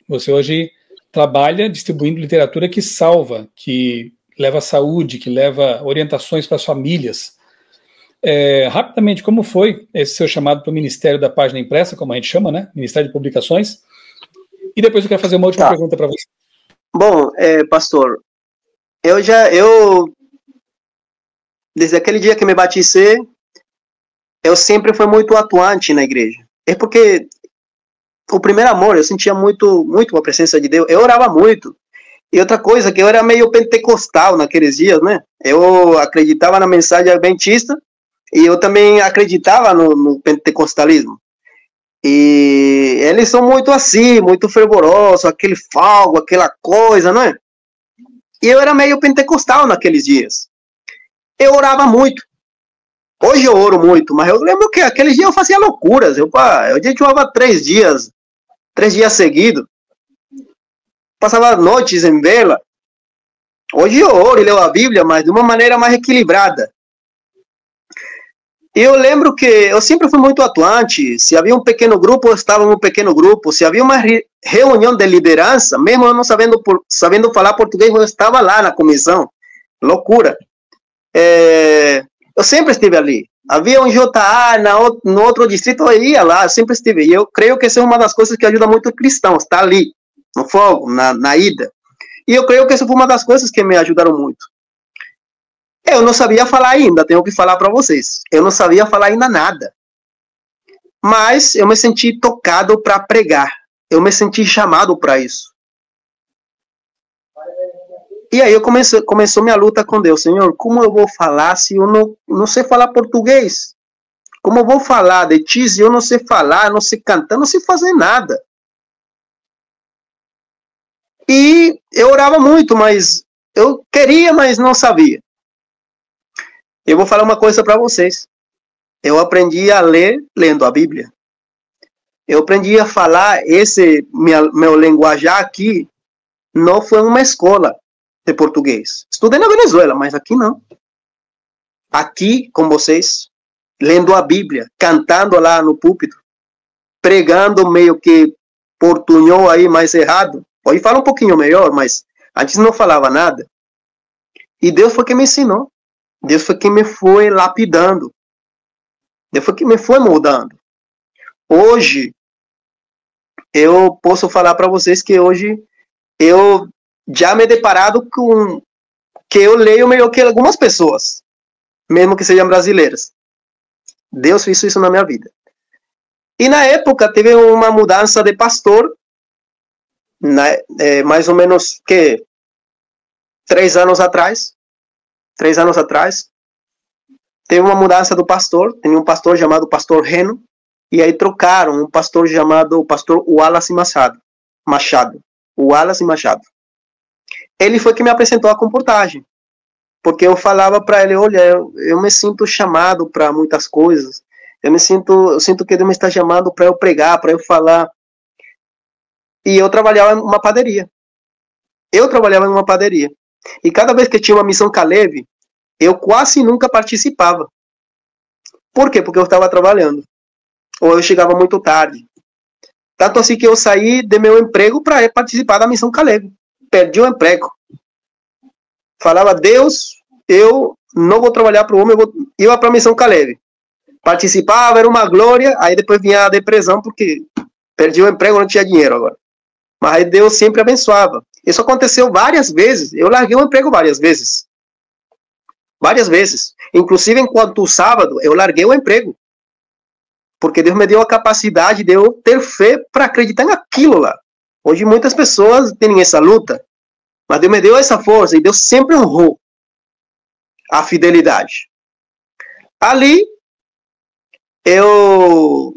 Você hoje trabalha distribuindo literatura que salva, que leva saúde, que leva orientações para as famílias. Rapidamente, como foi esse seu chamado para o Ministério da Página Impressa, como a gente chama, né? Ministério de Publicações. E depois eu quero fazer uma última pergunta para você. Bom, pastor, desde aquele dia que me batizei, eu sempre fui muito atuante na igreja. É porque o primeiro amor, eu sentia muito a presença de Deus. Eu orava muito. E outra coisa, que eu era meio pentecostal naqueles dias, né? Eu acreditava na mensagem adventista e eu também acreditava no pentecostalismo. E eles são muito assim, muito fervorosos, aquele fogo, aquela coisa, não é? E eu era meio pentecostal naqueles dias. Eu orava muito. Hoje eu oro muito, mas eu lembro que aqueles dias eu fazia loucuras. Eu jejuava 3 dias seguidos. passava noites em vela. Hoje eu oro e leio a Bíblia, mas de uma maneira mais equilibrada. Eu lembro que eu sempre fui muito atuante. Se havia um pequeno grupo, eu estava em um pequeno grupo. Se havia uma reunião de liderança, mesmo eu não sabendo falar português, eu estava lá na comissão. Loucura. Eu sempre estive ali. Havia um JA no outro distrito, eu ia lá, eu sempre estive. E eu creio que essa é uma das coisas que ajuda muito o cristão, estar ali, no fogo, na ida. E eu creio que essa foi uma das coisas que me ajudaram muito. Eu não sabia falar ainda, tenho que falar para vocês. Eu não sabia falar ainda nada. Mas eu me senti tocado para pregar. Eu me senti chamado para isso. E aí começou minha luta com Deus. Senhor, como eu vou falar se eu não sei falar português? Como eu vou falar de ti se eu não sei falar, não sei cantar, não sei fazer nada? E eu orava muito, mas eu queria, mas não sabia. Eu vou falar uma coisa para vocês. Eu aprendi a ler lendo a Bíblia. Eu aprendi a falar meu linguajar aqui não foi uma escola de português. Estudei na Venezuela, mas aqui não. Aqui com vocês, lendo a Bíblia, cantando lá no púlpito, pregando meio que portunhol aí mais errado. Hoje fala um pouquinho melhor, mas antes não falava nada. E Deus foi quem me ensinou. Deus foi quem me foi lapidando. Deus foi quem me foi moldando. Hoje, eu posso falar para vocês que hoje eu já me deparado com que eu leio melhor que algumas pessoas, mesmo que sejam brasileiras. Deus fez isso na minha vida. E na época teve uma mudança de pastor, mais ou menos que 3 anos atrás. 3 anos atrás, teve uma mudança do pastor. Tinha um pastor chamado Pastor Reno, e aí trocaram um pastor chamado Pastor Wallace Machado. Wallace Machado. Ele foi que me apresentou a comportagem, porque eu falava para ele, olha, eu me sinto chamado para muitas coisas. Eu sinto que Deus me está chamando para eu pregar, para eu falar. E eu trabalhava em uma padaria. E cada vez que tinha uma missão Caleb, eu quase nunca participava. Por quê? Porque eu estava trabalhando. Ou eu chegava muito tarde. Tanto assim que eu saí de meu emprego para participar da missão Caleb. Perdi o emprego. Falava, Deus, eu não vou trabalhar para o homem, eu ia para a missão Caleb. Participava, era uma glória, aí depois vinha a depressão, porque perdi o emprego, não tinha dinheiro agora. Mas aí Deus sempre abençoava. Isso aconteceu várias vezes. Eu larguei o emprego várias vezes. Várias vezes. Inclusive, enquanto o sábado, eu larguei o emprego. Porque Deus me deu a capacidade de eu ter fé para acreditar naquilo lá. Hoje muitas pessoas têm essa luta. Mas Deus me deu essa força. E Deus sempre honrou a fidelidade. Ali, eu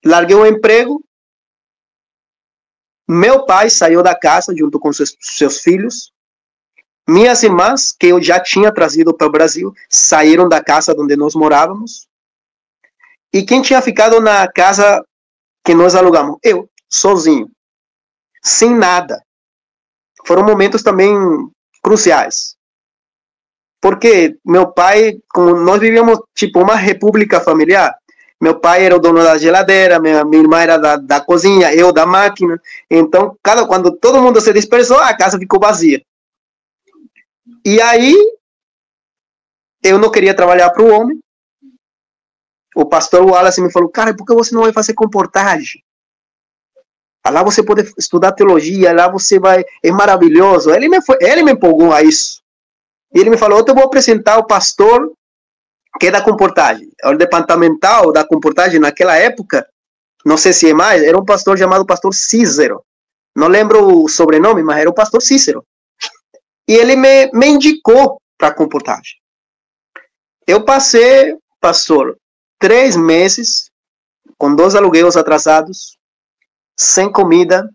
larguei o emprego. Meu pai saiu da casa junto com seus filhos. Minhas irmãs, que eu já tinha trazido para o Brasil, saíram da casa onde nós morávamos. E quem tinha ficado na casa que nós alugamos? Eu, sozinho. Sem nada. Foram momentos também cruciais. Porque meu pai, como nós vivíamos tipo uma república familiar, meu pai era o dono da geladeira, minha irmã era da cozinha, eu da máquina. Então, quando todo mundo se dispersou, a casa ficou vazia. E aí, eu não queria trabalhar para o homem. O pastor Wallace me falou, cara, por que você não vai fazer comportagem? Lá você pode estudar teologia, lá você vai... É maravilhoso. Ele me empolgou a isso. E ele me falou, eu te vou apresentar o pastor que é da comportagem. O departamental da comportagem naquela época, não sei se é mais, era um pastor chamado Pastor Cícero. Não lembro o sobrenome, mas era o Pastor Cícero. E ele me indicou para a comportagem. Eu passei, pastor, 3 meses com 2 aluguéis atrasados, sem comida,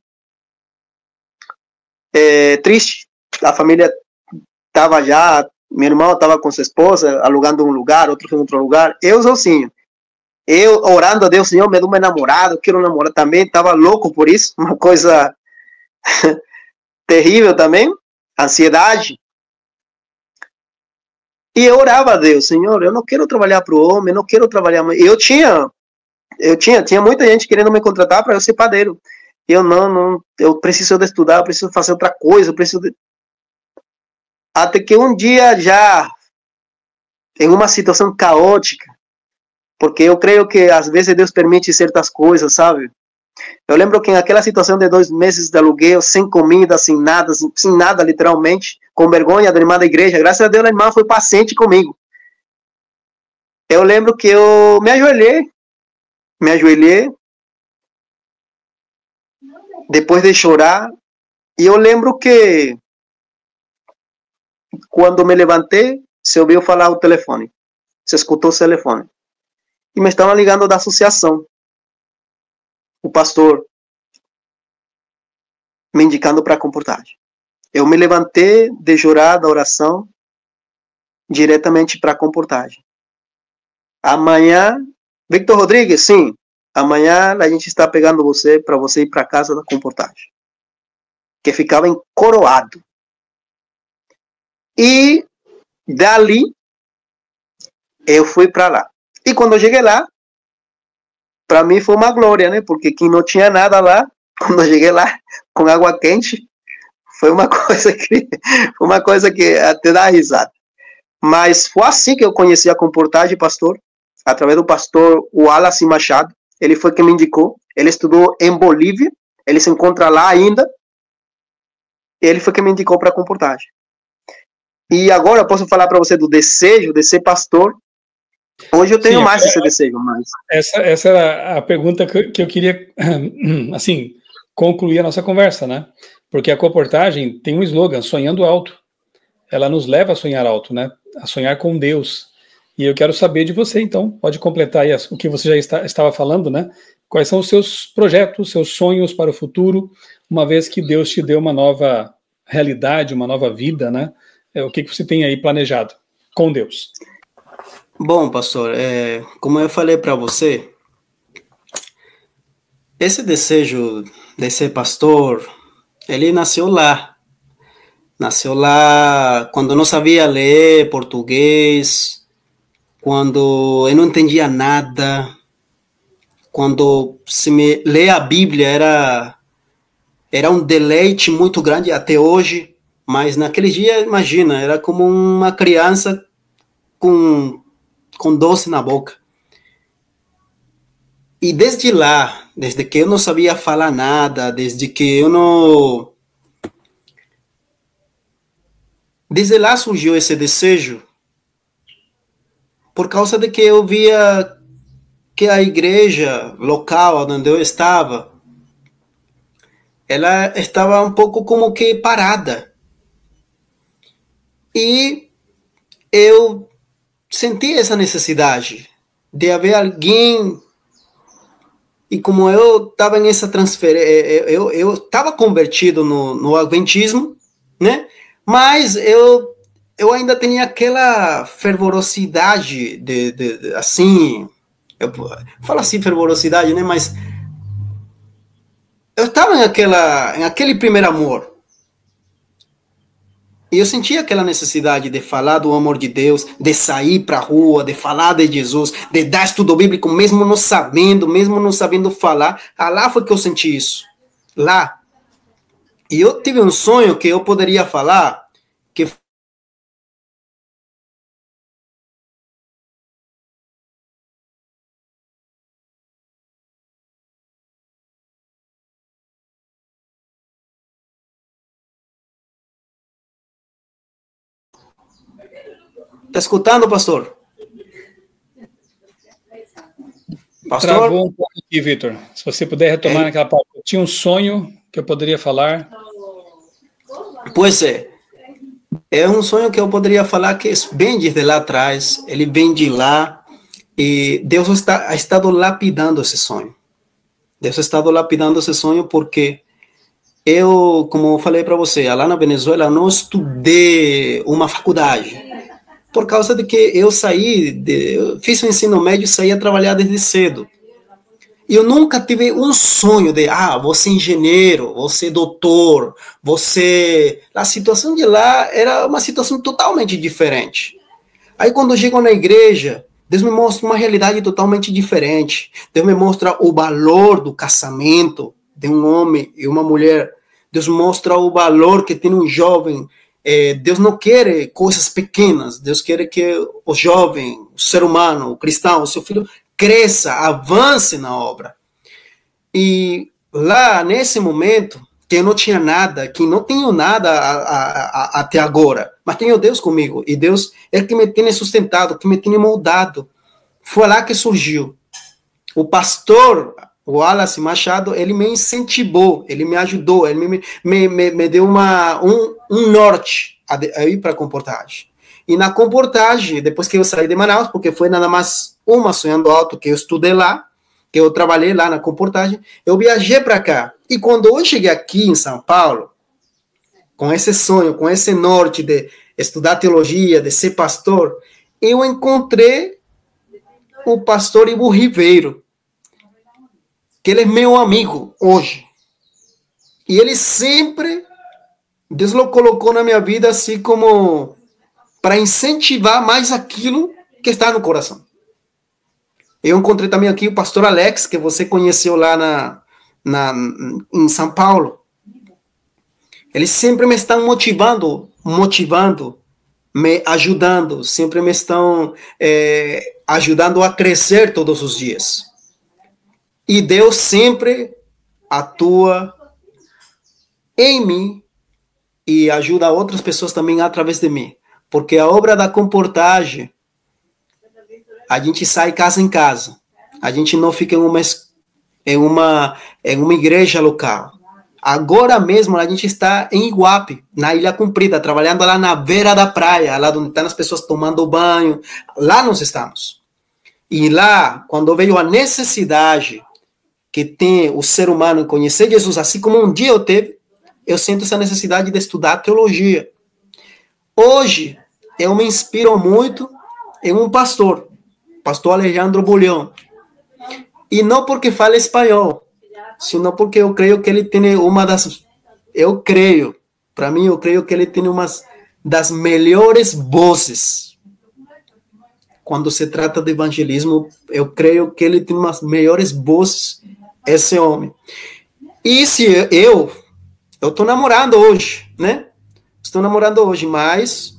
triste. A família estava já, meu irmão estava com sua esposa, alugando um lugar, outro em outro lugar. Eu sozinho. Eu orando a Deus, Senhor, me dá um namorado, quero um namorado também. Estava louco por isso, uma coisa terrível também, ansiedade. E eu orava a Deus, Senhor, eu não quero trabalhar para o homem, não quero trabalhar... Eu tinha muita gente querendo me contratar para eu ser padeiro. Eu não, eu preciso de estudar, eu preciso fazer outra coisa, eu preciso de... Até que um dia já, em uma situação caótica, porque eu creio que às vezes Deus permite certas coisas, sabe? Eu lembro que naquela situação de 2 meses de aluguel, sem comida, sem nada literalmente, com vergonha da irmã da igreja, graças a Deus a irmã foi paciente comigo. Eu lembro que eu me ajoelhei, depois de chorar, e eu lembro que quando me levantei, se ouviu falar o telefone, se escutou o telefone, e me estavam ligando da associação, o pastor me indicando para a comportagem. Eu me levantei de chorar da oração diretamente para a comportagem. Amanhã, Victor Rodrigues, sim, amanhã a gente está pegando você para você ir para casa da comportagem, que ficava em Coroado. E dali eu fui para lá. E quando eu cheguei lá, para mim foi uma glória, né? Porque quem não tinha nada lá, quando eu cheguei lá com água quente, foi uma coisa que até dá risada. Mas foi assim que eu conheci a comportagem, pastor, através do pastor Wallace Machado. Ele foi quem me indicou. Ele estudou em Bolívia, ele se encontra lá ainda. Ele foi quem me indicou para a comportagem. E agora eu posso falar para você do desejo de ser pastor. Hoje eu tenho mais esse desejo. Mas... Essa era a pergunta que eu queria, assim, concluir a nossa conversa, né? Porque a comportagem tem um slogan, sonhando alto. Ela nos leva a sonhar alto, né? A sonhar com Deus. E eu quero saber de você, então, pode completar aí o que você já estava falando, né? Quais são os seus projetos, seus sonhos para o futuro, uma vez que Deus te deu uma nova realidade, uma nova vida, né? O que você tem aí planejado com Deus? Bom, pastor, como eu falei para você, esse desejo de ser pastor, ele nasceu lá. Nasceu lá quando eu não sabia ler português, quando eu não entendia nada, quando se me ler a Bíblia era um deleite muito grande até hoje, mas naquele dia, imagina, era como uma criança com doce na boca. E desde lá, desde que eu não sabia falar nada, desde lá surgiu esse desejo, por causa de que eu via que a igreja local onde eu estava, ela estava um pouco como que parada. E eu senti essa necessidade de haver alguém, e como eu estava nessa transferência, eu estava convertido no adventismo, né? Mas eu ainda tinha aquela fervorosidade assim, eu falo assim fervorosidade, né? Mas eu estava em aquele primeiro amor. E eu sentia aquela necessidade de falar do amor de Deus, de sair para a rua, de falar de Jesus, de dar estudo bíblico, mesmo não sabendo falar. Lá foi que eu senti isso. Lá. E eu tive um sonho que eu poderia falar, que Tá escutando, pastor? Pastor? Travou um pouco aqui, Vitor. Se você puder retomar naquela parte. Eu tinha um sonho que eu poderia falar. Pois é. É um sonho que eu poderia falar que vem desde lá atrás. Ele vem de lá. E Deus ha estado lapidando esse sonho. Deus ha estado lapidando esse sonho porque eu, como eu falei para você, lá na Venezuela, não estudei uma faculdade. Por causa de que eu fiz o ensino médio e saí a trabalhar desde cedo. Eu nunca tive um sonho de, vou ser engenheiro, vou ser doutor, você... A situação de lá era uma situação totalmente diferente. Aí quando eu chego na igreja, Deus me mostra uma realidade totalmente diferente. Deus me mostra o valor do casamento de um homem e uma mulher. Deus mostra o valor que tem um jovem. Deus não quer coisas pequenas. Deus quer que o jovem, o ser humano, o cristão, o seu filho, cresça, avance na obra. E lá, nesse momento, que eu não tinha nada, que não tenho nada até agora, mas tenho Deus comigo, e Deus é que me tem sustentado, que me tem moldado. Foi lá que surgiu. O pastor, o Wallace Machado, ele me incentivou, ele me ajudou, ele me deu um norte a ir para a comportagem. E na comportagem, depois que eu saí de Manaus, porque foi nada mais uma Sonhando Alto que eu estudei lá, que eu trabalhei lá na comportagem, eu viajei para cá. E quando eu cheguei aqui em São Paulo, com esse sonho, com esse norte de estudar teologia, de ser pastor, eu encontrei o pastor Ivo Ribeiro, que ele é meu amigo hoje. E ele sempre, Deus o colocou na minha vida assim como para incentivar mais aquilo que está no coração. Eu encontrei também aqui o pastor Alex, que você conheceu lá em São Paulo. Eles sempre me estão motivando, me ajudando, sempre me estão ajudando a crescer todos os dias. E Deus sempre atua em mim e ajuda outras pessoas também através de mim. Porque a obra da comportagem, a gente sai casa em casa. A gente não fica em uma igreja local. Agora mesmo a gente está em Iguape, na Ilha Comprida, trabalhando lá na beira da praia, lá onde estão as pessoas tomando banho. Lá nós estamos. E lá, quando veio a necessidade que tem o ser humano em conhecer Jesus, assim como um dia eu teve, eu sinto essa necessidade de estudar teologia. Hoje, eu me inspiro muito em um pastor Alejandro Bulhão. E não porque fala espanhol, senão porque eu creio que ele tem eu creio que ele tem uma das melhores vozes. Quando se trata de evangelismo, eu creio que ele tem umas melhores vozes, esse homem. E se eu estou namorando hoje, né? Estou namorando hoje, mas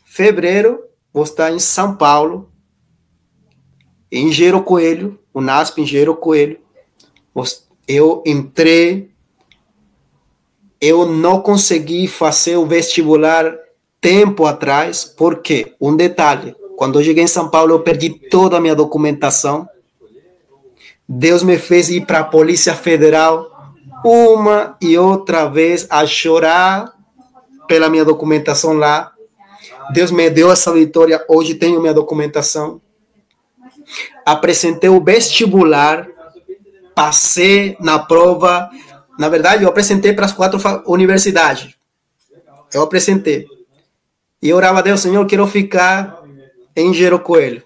fevereiro vou estar em São Paulo, em Engenheiro Coelho, o NASP Engenheiro Coelho. Eu entrei, eu não consegui fazer o vestibular tempo atrás, porque, um detalhe, quando eu cheguei em São Paulo, eu perdi toda a minha documentação. Deus me fez ir para a Polícia Federal uma e outra vez a chorar pela minha documentação lá. Deus me deu essa vitória, hoje tenho minha documentação. Apresentei o vestibular, passei na prova. Na verdade, eu apresentei para as 4 universidades. Eu apresentei. E eu orava a Deus, Senhor, quero ficar em Engenheiro Coelho,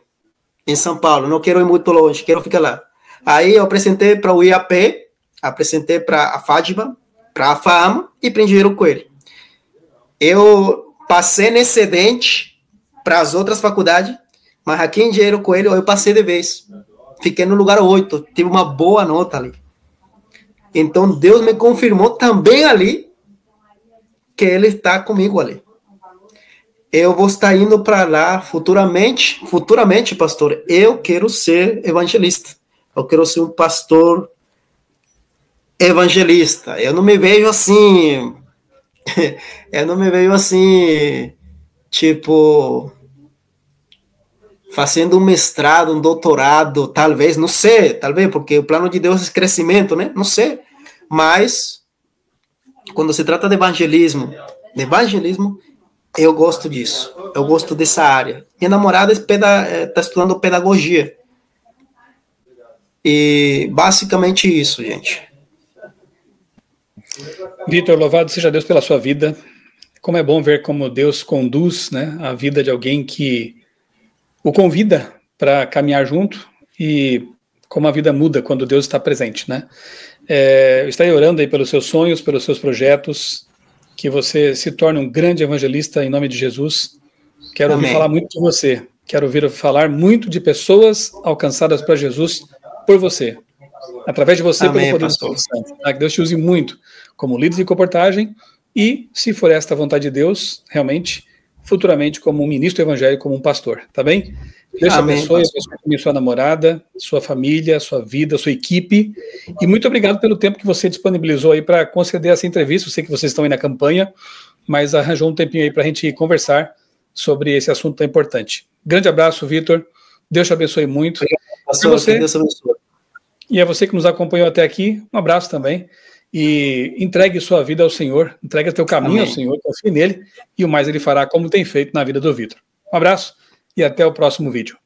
em São Paulo. Não quero ir muito longe, quero ficar lá. Aí eu apresentei para o IAP, apresentei para a FADBA, para a FAAMA e para Engenheiro Coelho. Eu passei no excedente para as outras faculdades, mas aqui em Engenheiro Coelho eu passei de vez. Fiquei no lugar 8, tive uma boa nota ali. Então Deus me confirmou também ali que Ele está comigo ali. Eu vou estar indo para lá futuramente, pastor, eu quero ser evangelista. Eu quero ser um pastor evangelista. Eu não me vejo assim, tipo, fazendo um mestrado, um doutorado, talvez, não sei, talvez, porque o plano de Deus é crescimento, né? Não sei. Mas, quando se trata de evangelismo, eu gosto disso. Eu gosto dessa área. Minha namorada está estudando pedagogia. E, basicamente, isso, gente. Vitor, louvado seja Deus pela sua vida. Como é bom ver como Deus conduz, né, a vida de alguém que o convida para caminhar junto. E como a vida muda quando Deus está presente, né? Eu estarei orando aí pelos seus sonhos, pelos seus projetos, que você se torne um grande evangelista em nome de Jesus. Quero ouvir falar muito de você. Quero ouvir falar muito de pessoas alcançadas para Jesus por você. Através de você, Amém, pelo poder do Espírito Santo. Que Deus te use muito como líder de comportagem e, se for esta a vontade de Deus, realmente, futuramente, como um ministro evangélico, como um pastor. Tá bem? Deus te abençoe, abençoe sua namorada, sua família, sua vida, sua equipe. E muito obrigado pelo tempo que você disponibilizou aí para conceder essa entrevista. Eu sei que vocês estão aí na campanha, mas arranjou um tempinho aí para a gente conversar sobre esse assunto tão importante. Grande abraço, Vitor. Deus te abençoe muito. Pastor, você, Deus abençoe. E a você que nos acompanhou até aqui, um abraço também. E entregue sua vida ao Senhor, entregue teu caminho Amém. Ao Senhor, confie nele, e o mais ele fará como tem feito na vida do Vitor. Um abraço e até o próximo vídeo.